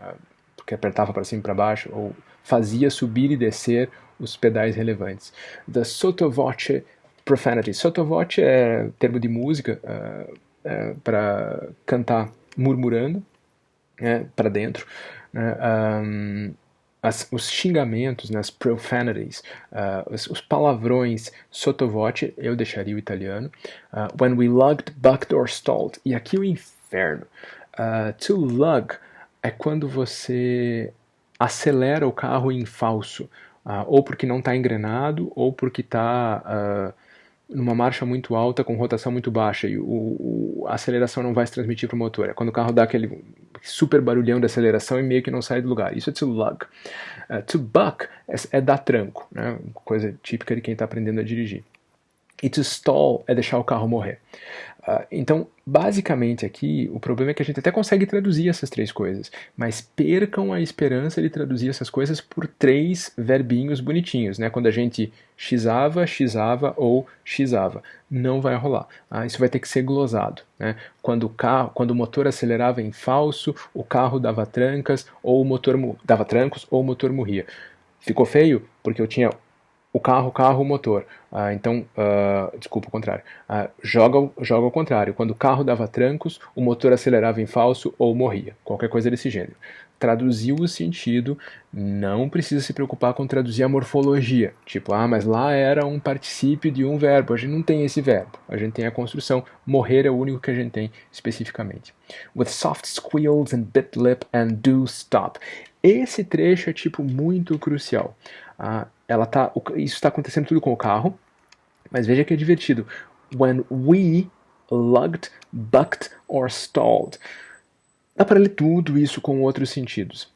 porque apertava para cima e para baixo, ou fazia subir e descer os pedais relevantes. The sotto voce profanity. Sotto voce é termo de música, para cantar murmurando, para dentro, né? Os xingamentos, né, as profanities, os palavrões sotto voce, eu deixaria o italiano. When we lugged, bucked or stalled. E aqui o inferno. To lug é quando você acelera o carro em falso, ou porque não está engrenado, ou porque está numa marcha muito alta com rotação muito baixa e a aceleração não vai se transmitir para o motor. É quando o carro dá aquele super barulhão de aceleração e meio que não sai do lugar. Isso é to lug. To buck é dar tranco, né? Coisa típica de quem está aprendendo a dirigir. E to stall é deixar o carro morrer. Então, basicamente aqui, o problema é que a gente até consegue traduzir essas três coisas, mas percam a esperança de traduzir essas coisas por três verbinhos bonitinhos, né? Quando a gente xava, xava ou xava. Não vai rolar. Isso vai ter que ser glosado, né? Quando o motor acelerava em falso, o carro dava trancas, ou o motor dava trancos, ou o motor morria. Ficou feio? Porque eu tinha o carro, o motor. Desculpa, o contrário. Joga ao contrário. Quando o carro dava trancos, o motor acelerava em falso ou morria. Qualquer coisa desse gênero. Traduziu o sentido, não precisa se preocupar com traduzir a morfologia. Tipo, mas lá era um particípio de um verbo. A gente não tem esse verbo. A gente tem a construção. Morrer é o único que a gente tem especificamente. With soft squeals and bit lip and do stop. Esse trecho é tipo muito crucial. Isso está acontecendo tudo com o carro, mas veja que é divertido. When we lugged, bucked or stalled. Dá para ler tudo isso com outros sentidos.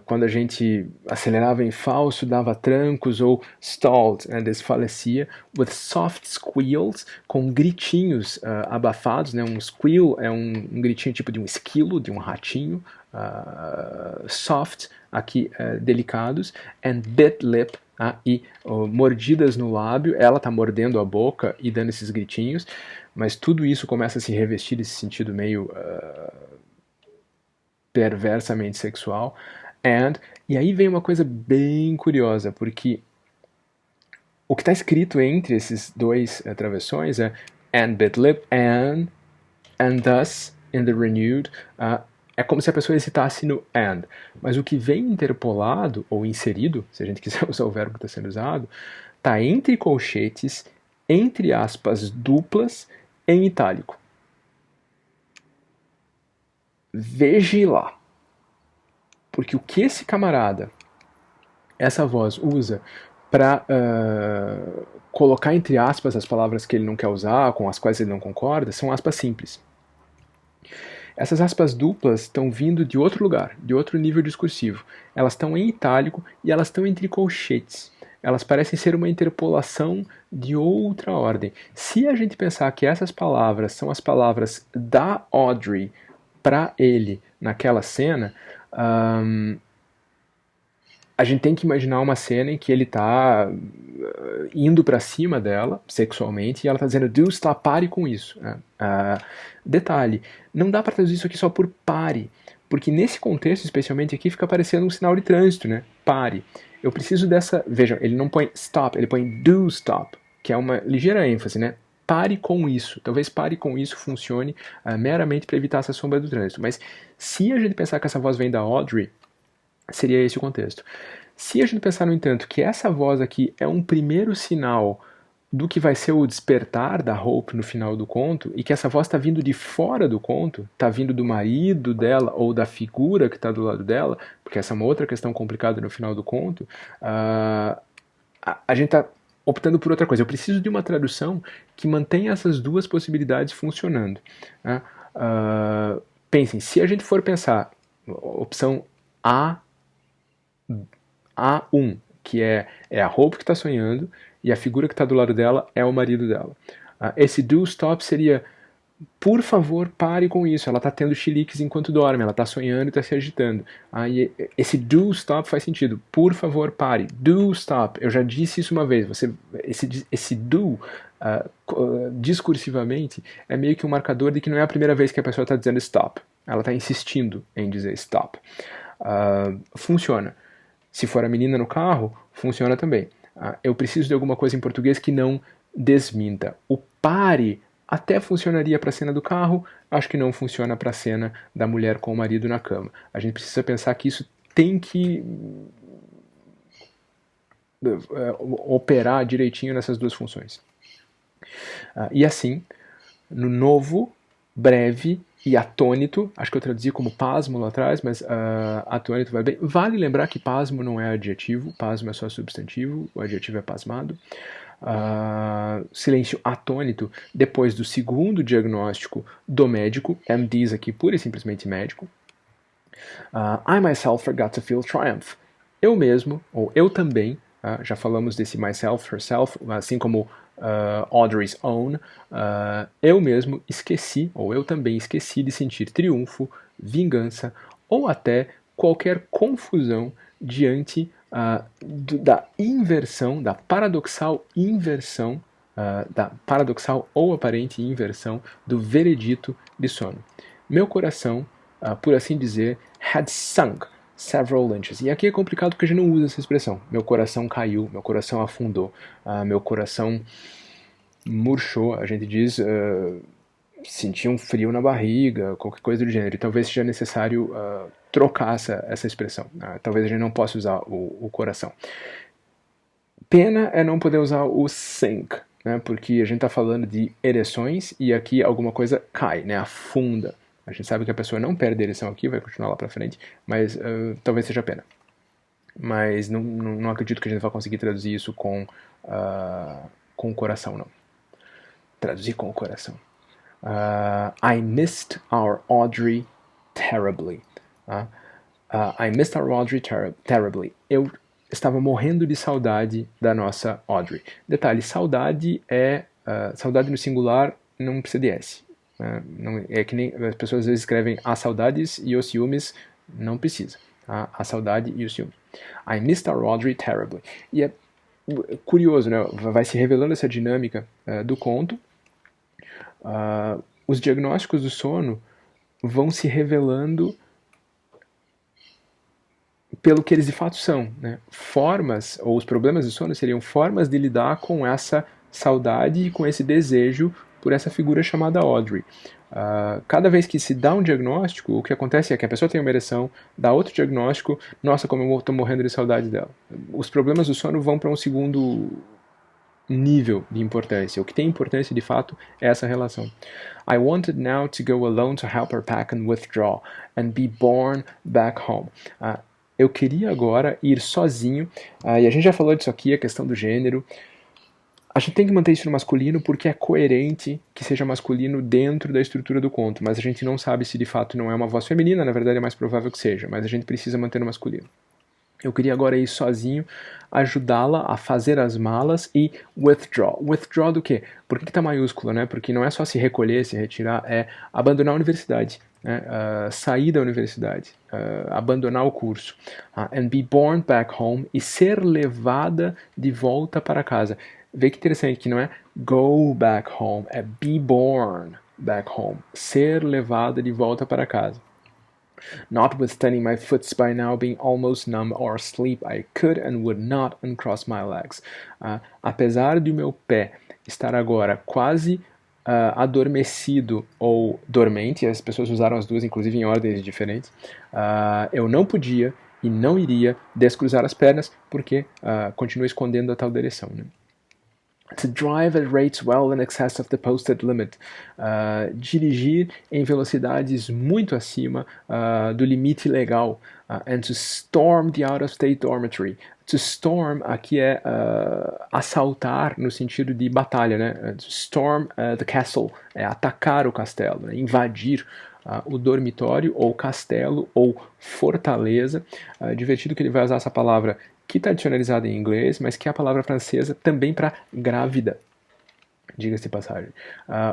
Quando a gente acelerava em falso, dava trancos, ou stalled, desfalecia. With soft squeals, com gritinhos abafados. Né? Um squeal é um gritinho tipo de um esquilo, de um ratinho. Soft, aqui delicados. And bit lip, e mordidas no lábio. Ela está mordendo a boca e dando esses gritinhos. Mas tudo isso começa a se revestir desse sentido meio perversamente sexual. E aí vem uma coisa bem curiosa, porque o que está escrito entre esses dois travessões é and bit lip, and thus, in the renewed, é como se a pessoa hesitasse no and. Mas o que vem interpolado, ou inserido, se a gente quiser usar o verbo que está sendo usado, está entre colchetes, entre aspas duplas, em itálico. Veja lá. Porque o que esse camarada, essa voz, usa para colocar entre aspas as palavras que ele não quer usar, com as quais ele não concorda, são aspas simples. Essas aspas duplas estão vindo de outro lugar, de outro nível discursivo. Elas estão em itálico e elas estão entre colchetes. Elas parecem ser uma interpolação de outra ordem. Se a gente pensar que essas palavras são as palavras da Audrey para ele naquela cena, a gente tem que imaginar uma cena em que ele está indo para cima dela sexualmente e ela está dizendo do stop, pare com isso. Detalhe, não dá para traduzir isso aqui só por pare, porque nesse contexto, especialmente aqui, fica parecendo um sinal de trânsito, né? Pare. Eu preciso dessa... Vejam, ele não põe stop, ele põe do stop, que é uma ligeira ênfase, né? Pare com isso. Talvez pare com isso funcione meramente para evitar essa sombra do trânsito. Mas se a gente pensar que essa voz vem da Audrey, seria esse o contexto. Se a gente pensar, no entanto, que essa voz aqui é um primeiro sinal do que vai ser o despertar da Hope no final do conto, e que essa voz está vindo de fora do conto, está vindo do marido dela ou da figura que está do lado dela, porque essa é uma outra questão complicada no final do conto, a gente está optando por outra coisa. Eu preciso de uma tradução que mantenha essas duas possibilidades funcionando. Pensem, se a gente for pensar, opção A1, que é a Hope que está sonhando, e a figura que está do lado dela é o marido dela. Esse do stop seria, por favor, pare com isso. Ela está tendo chiliques enquanto dorme, ela está sonhando e está se agitando. E esse do stop faz sentido. Por favor, pare. Do stop. Eu já disse isso uma vez. Esse do, discursivamente, é meio que um marcador de que não é a primeira vez que a pessoa está dizendo stop. Ela está insistindo em dizer stop. Funciona. Se for a menina no carro, funciona também. Eu preciso de alguma coisa em português que não desminta. O pare até funcionaria para a cena do carro, acho que não funciona para a cena da mulher com o marido na cama. A gente precisa pensar que isso tem que operar direitinho nessas duas funções. E assim, no novo, breve e atônito, acho que eu traduzi como pasmo lá atrás, mas atônito vai bem. Vale lembrar que pasmo não é adjetivo, pasmo é só substantivo, o adjetivo é pasmado. Silêncio atônito depois do segundo diagnóstico do médico, MDs aqui pura e simplesmente médico. I myself forgot to feel triumph. Eu mesmo, ou eu também, já falamos desse myself, herself, assim como Audrey's own, eu mesmo esqueci, ou eu também esqueci de sentir triunfo, vingança, ou até qualquer confusão diante da inversão, da paradoxal inversão, da paradoxal ou aparente inversão do veredito de sono. Meu coração, por assim dizer, had sunk several inches. E aqui é complicado porque a gente não usa essa expressão. Meu coração caiu, meu coração afundou, meu coração murchou. A gente diz sentir um frio na barriga, qualquer coisa do gênero. E talvez seja necessário trocar essa expressão. Talvez a gente não possa usar o coração. Pena é não poder usar o sink, né, porque a gente está falando de ereções e aqui alguma coisa cai, né, afunda. A gente sabe que a pessoa não perde a ereção aqui, vai continuar lá pra frente, mas talvez seja pena. Mas não acredito que a gente vai conseguir traduzir isso com o coração, não. Traduzir com o coração. I missed our Audrey terribly. I missed our Audrey terribly. Eu estava morrendo de saudade da nossa Audrey. Detalhe, saudade saudade no singular não precisa de S. Não, é que nem as pessoas às vezes escrevem as saudades e os ciúmes, não precisa. A saudade e o ciúme. I missed our Audrey terribly. E é curioso, né? Vai se revelando essa dinâmica do conto. Os diagnósticos do sono vão se revelando pelo que eles de fato são, né? Formas, ou os problemas de sono seriam formas de lidar com essa saudade e com esse desejo por essa figura chamada Audrey. Cada vez que se dá um diagnóstico, o que acontece é que a pessoa tem uma ereção, dá outro diagnóstico, nossa, como eu estou morrendo de saudade dela. Os problemas do sono vão para um segundo nível de importância. O que tem importância de fato é essa relação. I wanted now to go alone to help her pack and withdraw and be born back home. Eu queria agora ir sozinho, e a gente já falou disso aqui, a questão do gênero. A gente tem que manter isso no masculino porque é coerente que seja masculino dentro da estrutura do conto, mas a gente não sabe se de fato não é uma voz feminina, na verdade é mais provável que seja, mas a gente precisa manter no masculino. Eu queria agora ir sozinho, ajudá-la a fazer as malas e withdraw. Withdraw do quê? Por que tá maiúsculo, né? Porque não é só se recolher, se retirar, é abandonar a universidade, né? Sair da universidade, abandonar o curso. And be born back home, e ser levada de volta para casa. Vê que interessante que não é go back home, é be born back home. Ser levada de volta para casa. Notwithstanding my foots by now being almost numb or asleep, I could and would not uncross my legs. Apesar de meu pé estar agora quase adormecido ou dormente, as pessoas usaram as duas, inclusive em ordens diferentes, eu não podia e não iria descruzar as pernas porque continuo escondendo a tal direção, né? To drive at rates well in excess of the posted limit. Dirigir em velocidades muito acima do limite legal. And to storm the out-of-state dormitory. To storm aqui é assaltar no sentido de batalha, né? To storm the castle é atacar o castelo, né? Invadir o dormitório ou castelo ou fortaleza. Divertido que ele vai usar essa palavra que está adicionalizada em inglês, mas que é a palavra francesa também para grávida, diga-se de passagem.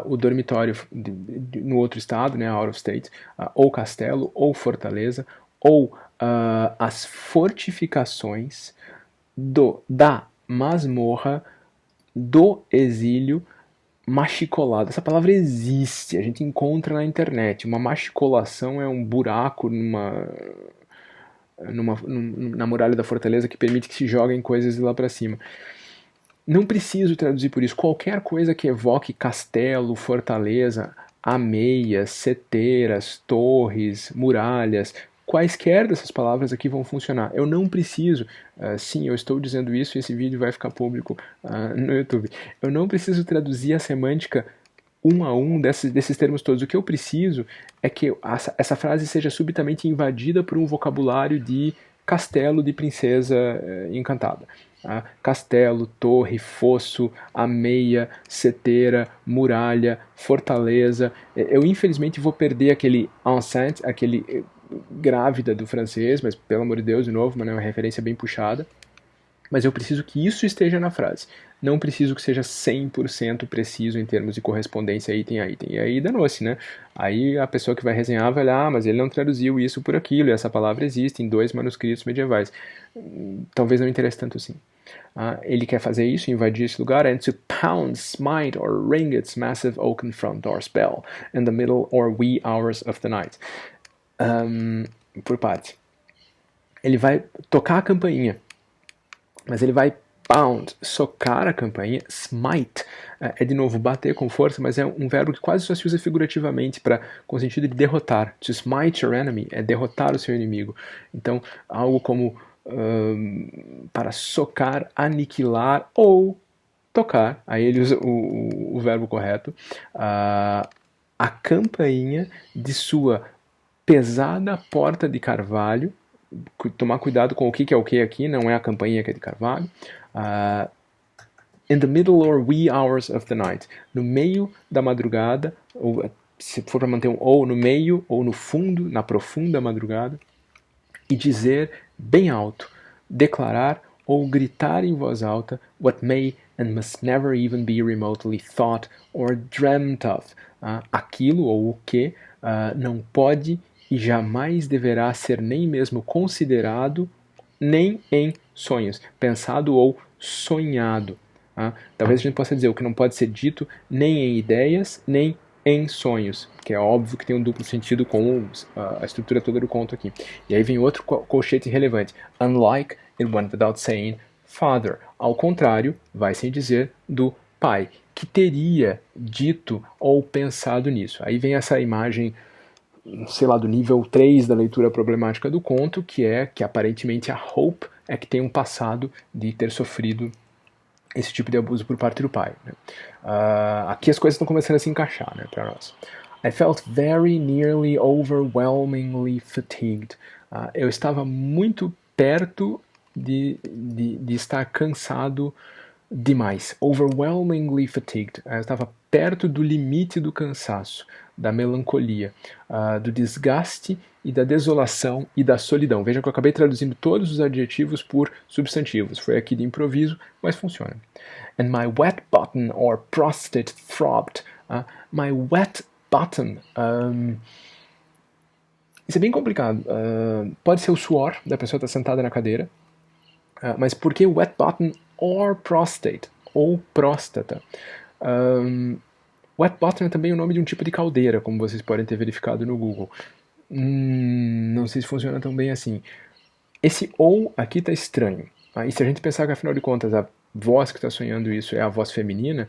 O dormitório no outro estado, né, out of state, ou castelo, ou fortaleza, ou as fortificações da masmorra, do exílio machicolado. Essa palavra existe, a gente encontra na internet. Uma machicolação é um buraco na muralha da fortaleza que permite que se joguem coisas de lá para cima. Não preciso traduzir por isso. Qualquer coisa que evoque castelo, fortaleza, ameias, seteiras, torres, muralhas, quaisquer dessas palavras aqui vão funcionar. Eu não preciso, sim, eu estou dizendo isso e esse vídeo vai ficar público no YouTube. Eu não preciso traduzir a semântica um a um desses termos todos. O que eu preciso é que essa frase seja subitamente invadida por um vocabulário de castelo de princesa encantada. Castelo, torre, fosso, ameia, seteira, muralha, fortaleza. Eu infelizmente vou perder aquele enceinte, aquele grávida do francês, mas pelo amor de Deus, de novo, uma referência bem puxada. Mas eu preciso que isso esteja na frase. Não preciso que seja 100% preciso em termos de correspondência item a item. E aí danou-se, né? Aí a pessoa que vai resenhar vai olhar, mas ele não traduziu isso por aquilo, e essa palavra existe em 2 manuscritos medievais. Talvez não interesse tanto assim. Ele quer fazer isso, invadir esse lugar, and to pound, smite, or ring its massive oaken front door's bell in the middle or wee hours of the night. Por parte. Ele vai tocar a campainha, mas ele vai pound, socar a campainha. Smite é de novo bater com força, mas é um verbo que quase só se usa figurativamente com o sentido de derrotar. To smite your enemy é derrotar o seu inimigo. Então, algo como para socar, aniquilar ou tocar. Aí ele usa o verbo correto. A campainha de sua pesada porta de carvalho. Tomar cuidado com o que é o que aqui, não é a campainha que é de carvalho. In the middle or wee hours of the night. No meio da madrugada, ou se for para manter um ou, no meio ou no fundo, na profunda madrugada. E dizer bem alto, declarar ou gritar em voz alta what may and must never even be remotely thought or dreamt of. Aquilo ou o que não pode e jamais deverá ser nem mesmo considerado, nem em sonhos, pensado ou sonhado. Talvez a gente possa dizer o que não pode ser dito nem em ideias, nem em sonhos, que é óbvio que tem um duplo sentido com a estrutura toda do conto aqui. E aí vem outro colchete relevante. Unlike it went without saying father. Ao contrário, vai sem dizer do pai, que teria dito ou pensado nisso. Aí vem essa imagem, sei lá, do nível 3 da leitura problemática do conto, que é que aparentemente a Hope é que tem um passado de ter sofrido esse tipo de abuso por parte do pai. Né? Aqui as coisas estão começando a se encaixar, né, para nós. I felt very nearly overwhelmingly fatigued. Eu estava muito perto de estar cansado demais. Overwhelmingly fatigued. Eu estava perto do limite do cansaço, da melancolia, do desgaste e da desolação e da solidão. Veja que eu acabei traduzindo todos os adjetivos por substantivos. Foi aqui de improviso, mas funciona. And my wet bottom or prostate throbbed. My wet bottom. Isso é bem complicado. Pode ser o suor da pessoa estar sentada na cadeira. Mas por que wet bottom or prostate? Ou próstata? Wet bottom é também o nome de um tipo de caldeira, como vocês podem ter verificado no Google. Não sei se funciona tão bem assim. Esse ou aqui está estranho. E se a gente pensar que, afinal de contas, a voz que está sonhando isso é a voz feminina,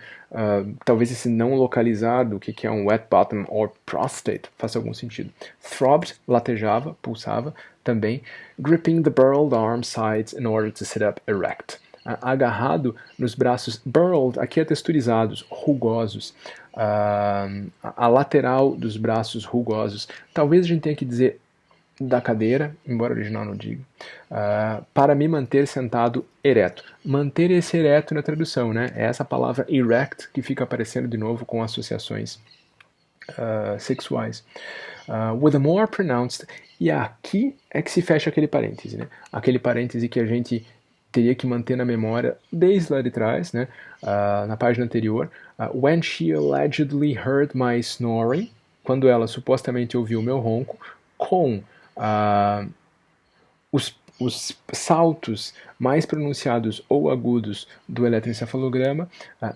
talvez esse não localizado, o que é um wet bottom or prostate, faça algum sentido. Throbbed, latejava, pulsava, também. Gripping the burled arm sides in order to sit up erect. Agarrado nos braços, burled, aqui é texturizados, rugosos. A lateral dos braços rugosos. Talvez a gente tenha que dizer da cadeira, embora o original não diga, para me manter sentado ereto. Manter esse ereto na tradução, né? É essa palavra erect que fica aparecendo de novo com associações sexuais. With a more pronounced, e aqui é que se fecha aquele parêntese, né? Aquele parêntese que a gente teria que manter na memória desde lá de trás, né? Na página anterior. When she allegedly heard my snoring, quando ela supostamente ouviu o meu ronco, com os saltos mais pronunciados ou agudos do eletroencefalograma,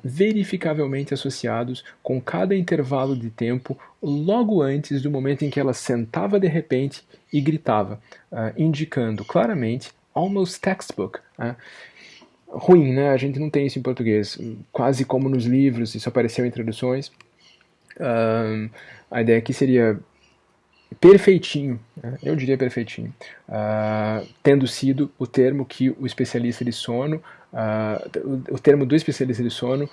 verificavelmente associados com cada intervalo de tempo logo antes do momento em que ela sentava de repente e gritava, indicando claramente, almost textbook, ruim, né? A gente não tem isso em português. Quase como nos livros, isso apareceu em traduções. A ideia aqui seria perfeitinho, né? Eu diria perfeitinho, tendo sido o termo que o especialista de sono, o termo do especialista de sono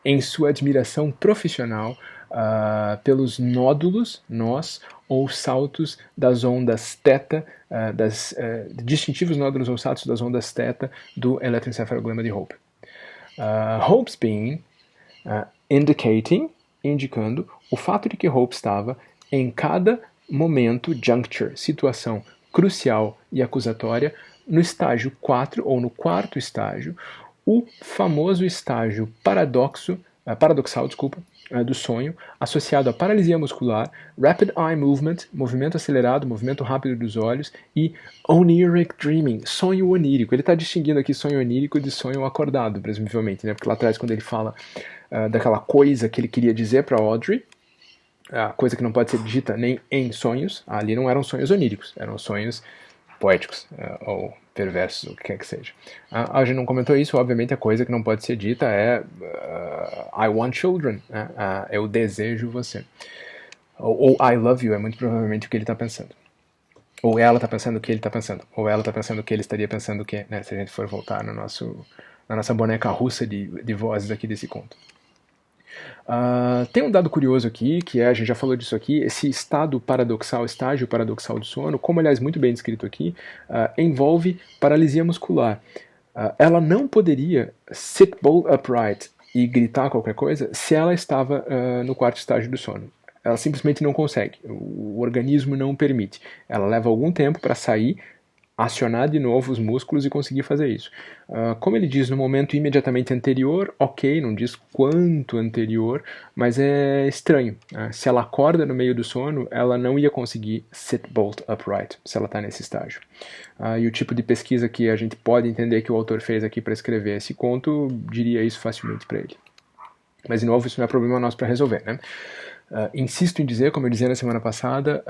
em sua admiração profissional pelos nódulos, nós, ou saltos das ondas θ, distintivos nódulos ou saltos das ondas θ do eletroencefalograma de Hope. Hope's being, indicando o fato de que Hope estava em cada momento, juncture, situação crucial e acusatória, no estágio 4 ou no quarto estágio, o famoso estágio paradoxal, do sonho, associado à paralisia muscular, rapid eye movement, movimento acelerado, movimento rápido dos olhos, e oniric dreaming, sonho onírico. Ele está distinguindo aqui sonho onírico de sonho acordado, presumivelmente, né? Porque lá atrás, quando ele fala daquela coisa que ele queria dizer para Audrey, a coisa que não pode ser dita nem em sonhos, ali não eram sonhos oníricos, eram sonhos poéticos, ou perversos, o que quer que seja. A gente não comentou isso, obviamente a coisa que não pode ser dita é I want children, eu desejo você. Ou I love you, é muito provavelmente o que ele está pensando. Ou ela está pensando o que ele está pensando. Ou ela está pensando o que ele estaria pensando o que, né, se a gente for voltar na nossa boneca russa de vozes aqui desse conto. Tem um dado curioso aqui, que a gente já falou disso aqui, esse estágio paradoxal do sono, como aliás muito bem descrito aqui, envolve paralisia muscular. Ela não poderia sit bolt upright e gritar qualquer coisa se ela estava no quarto estágio do sono. Ela simplesmente não consegue, o organismo não permite. Ela leva algum tempo para sair, acionar de novo os músculos e conseguir fazer isso. Como ele diz no momento imediatamente anterior, ok, não diz quanto anterior, mas é estranho. Se ela acorda no meio do sono, ela não ia conseguir sit bolt upright, se ela está nesse estágio. E o tipo de pesquisa que a gente pode entender que o autor fez aqui para escrever esse conto, diria isso facilmente para ele. Mas, de novo, isso não é problema nosso para resolver, né? Insisto em dizer, como eu dizia na semana passada,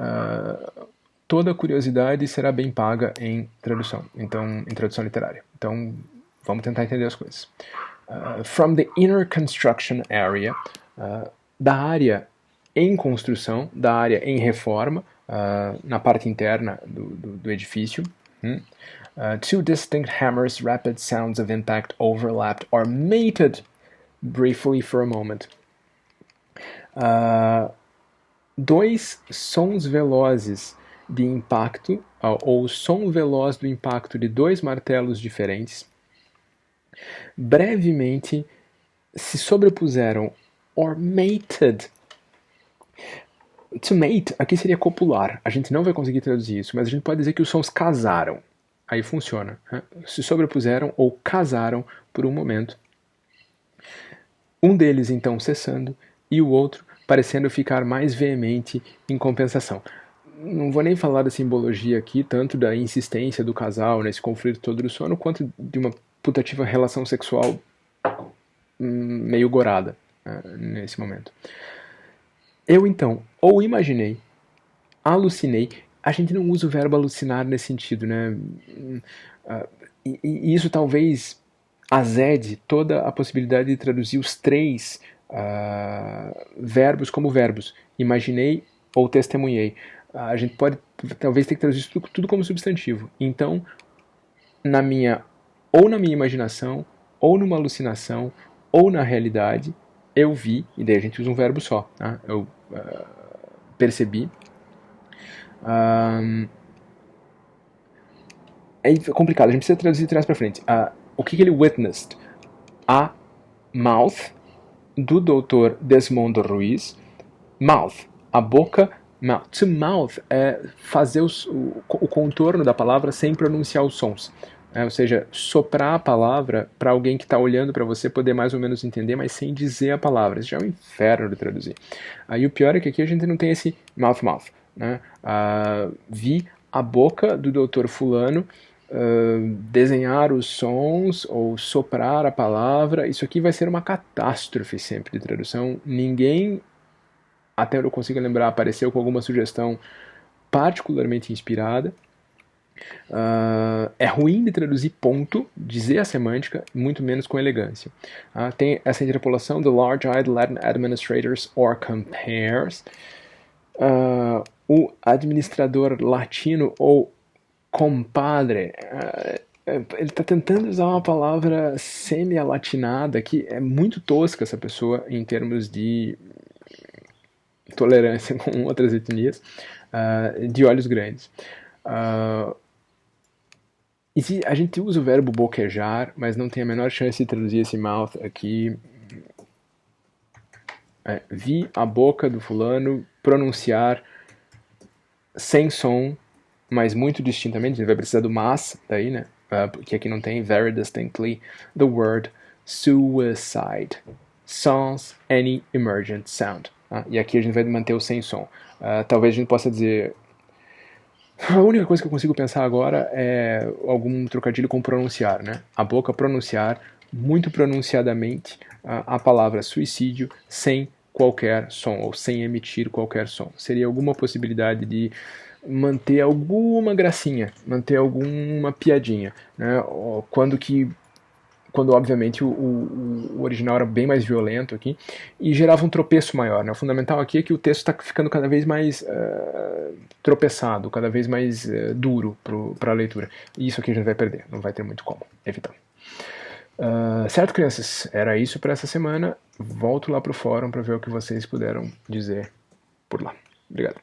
toda curiosidade será bem paga em tradução, em tradução literária. Então, vamos tentar entender as coisas. From the inner construction area, da área em construção, da área em reforma, na parte interna do edifício. Two distinct hammers, rapid sounds of impact overlapped or mated briefly for a moment. Dois sons velozes de impacto, ou o som veloz do impacto de dois martelos diferentes, brevemente se sobrepuseram, or mated. To mate, aqui seria copular. A gente não vai conseguir traduzir isso, mas a gente pode dizer que os sons casaram. Aí funciona. Se sobrepuseram ou casaram por um momento. Um deles, então, cessando, e o outro parecendo ficar mais veemente em compensação. Não vou nem falar da simbologia aqui, tanto da insistência do casal nesse conflito todo do sono, quanto de uma putativa relação sexual meio gorada nesse momento. Eu, então, ou imaginei, alucinei, a gente não usa o verbo alucinar nesse sentido, né? E isso talvez azede toda a possibilidade de traduzir os três verbos como verbos. Imaginei ou testemunhei. A gente pode, talvez, ter que traduzir tudo como substantivo. Então, na minha imaginação, ou numa alucinação, ou na realidade, eu vi, e daí a gente usa um verbo só. Tá? Eu percebi. É complicado, a gente precisa traduzir de trás para frente. O que ele witnessed? A mouth do Dr. Desmond Ruiz. Mouth, a boca. Mouth. To mouth é fazer o contorno da palavra sem pronunciar os sons. Ou seja, soprar a palavra para alguém que está olhando para você poder mais ou menos entender, mas sem dizer a palavra. Isso já é um inferno de traduzir. Aí o pior é que aqui a gente não tem esse mouth. Né? Vi a boca do Dr. Fulano desenhar os sons ou soprar a palavra. Isso aqui vai ser uma catástrofe sempre de tradução. Ninguém, até eu consigo lembrar, apareceu com alguma sugestão particularmente inspirada. É ruim de traduzir ponto, dizer a semântica, muito menos com elegância. Tem essa interpolação do large-eyed Latin administrators or compares. O administrador latino ou compadre, ele está tentando usar uma palavra semi-latinada que é muito tosca essa pessoa em termos de tolerância com outras etnias, de olhos grandes. A gente usa o verbo boquejar, mas não tem a menor chance de traduzir esse mouth aqui. Vi a boca do fulano pronunciar sem som, mas muito distintamente. A gente vai precisar do mas daí, né? Porque aqui não tem very distinctly the word suicide sans any emergent sound. E aqui a gente vai manter o sem som. Talvez a gente possa dizer. A única coisa que eu consigo pensar agora é algum trocadilho com pronunciar, né? A boca pronunciar muito pronunciadamente a palavra suicídio sem qualquer som, ou sem emitir qualquer som. Seria alguma possibilidade de manter alguma gracinha, manter alguma piadinha, né? Quando obviamente o original era bem mais violento aqui e gerava um tropeço maior, né? O fundamental aqui é que o texto está ficando cada vez mais tropeçado, cada vez mais duro para a leitura. E isso aqui a gente vai perder, não vai ter muito como evitar. Certo, crianças? Era isso para essa semana. Volto lá pro fórum para ver o que vocês puderam dizer por lá. Obrigado.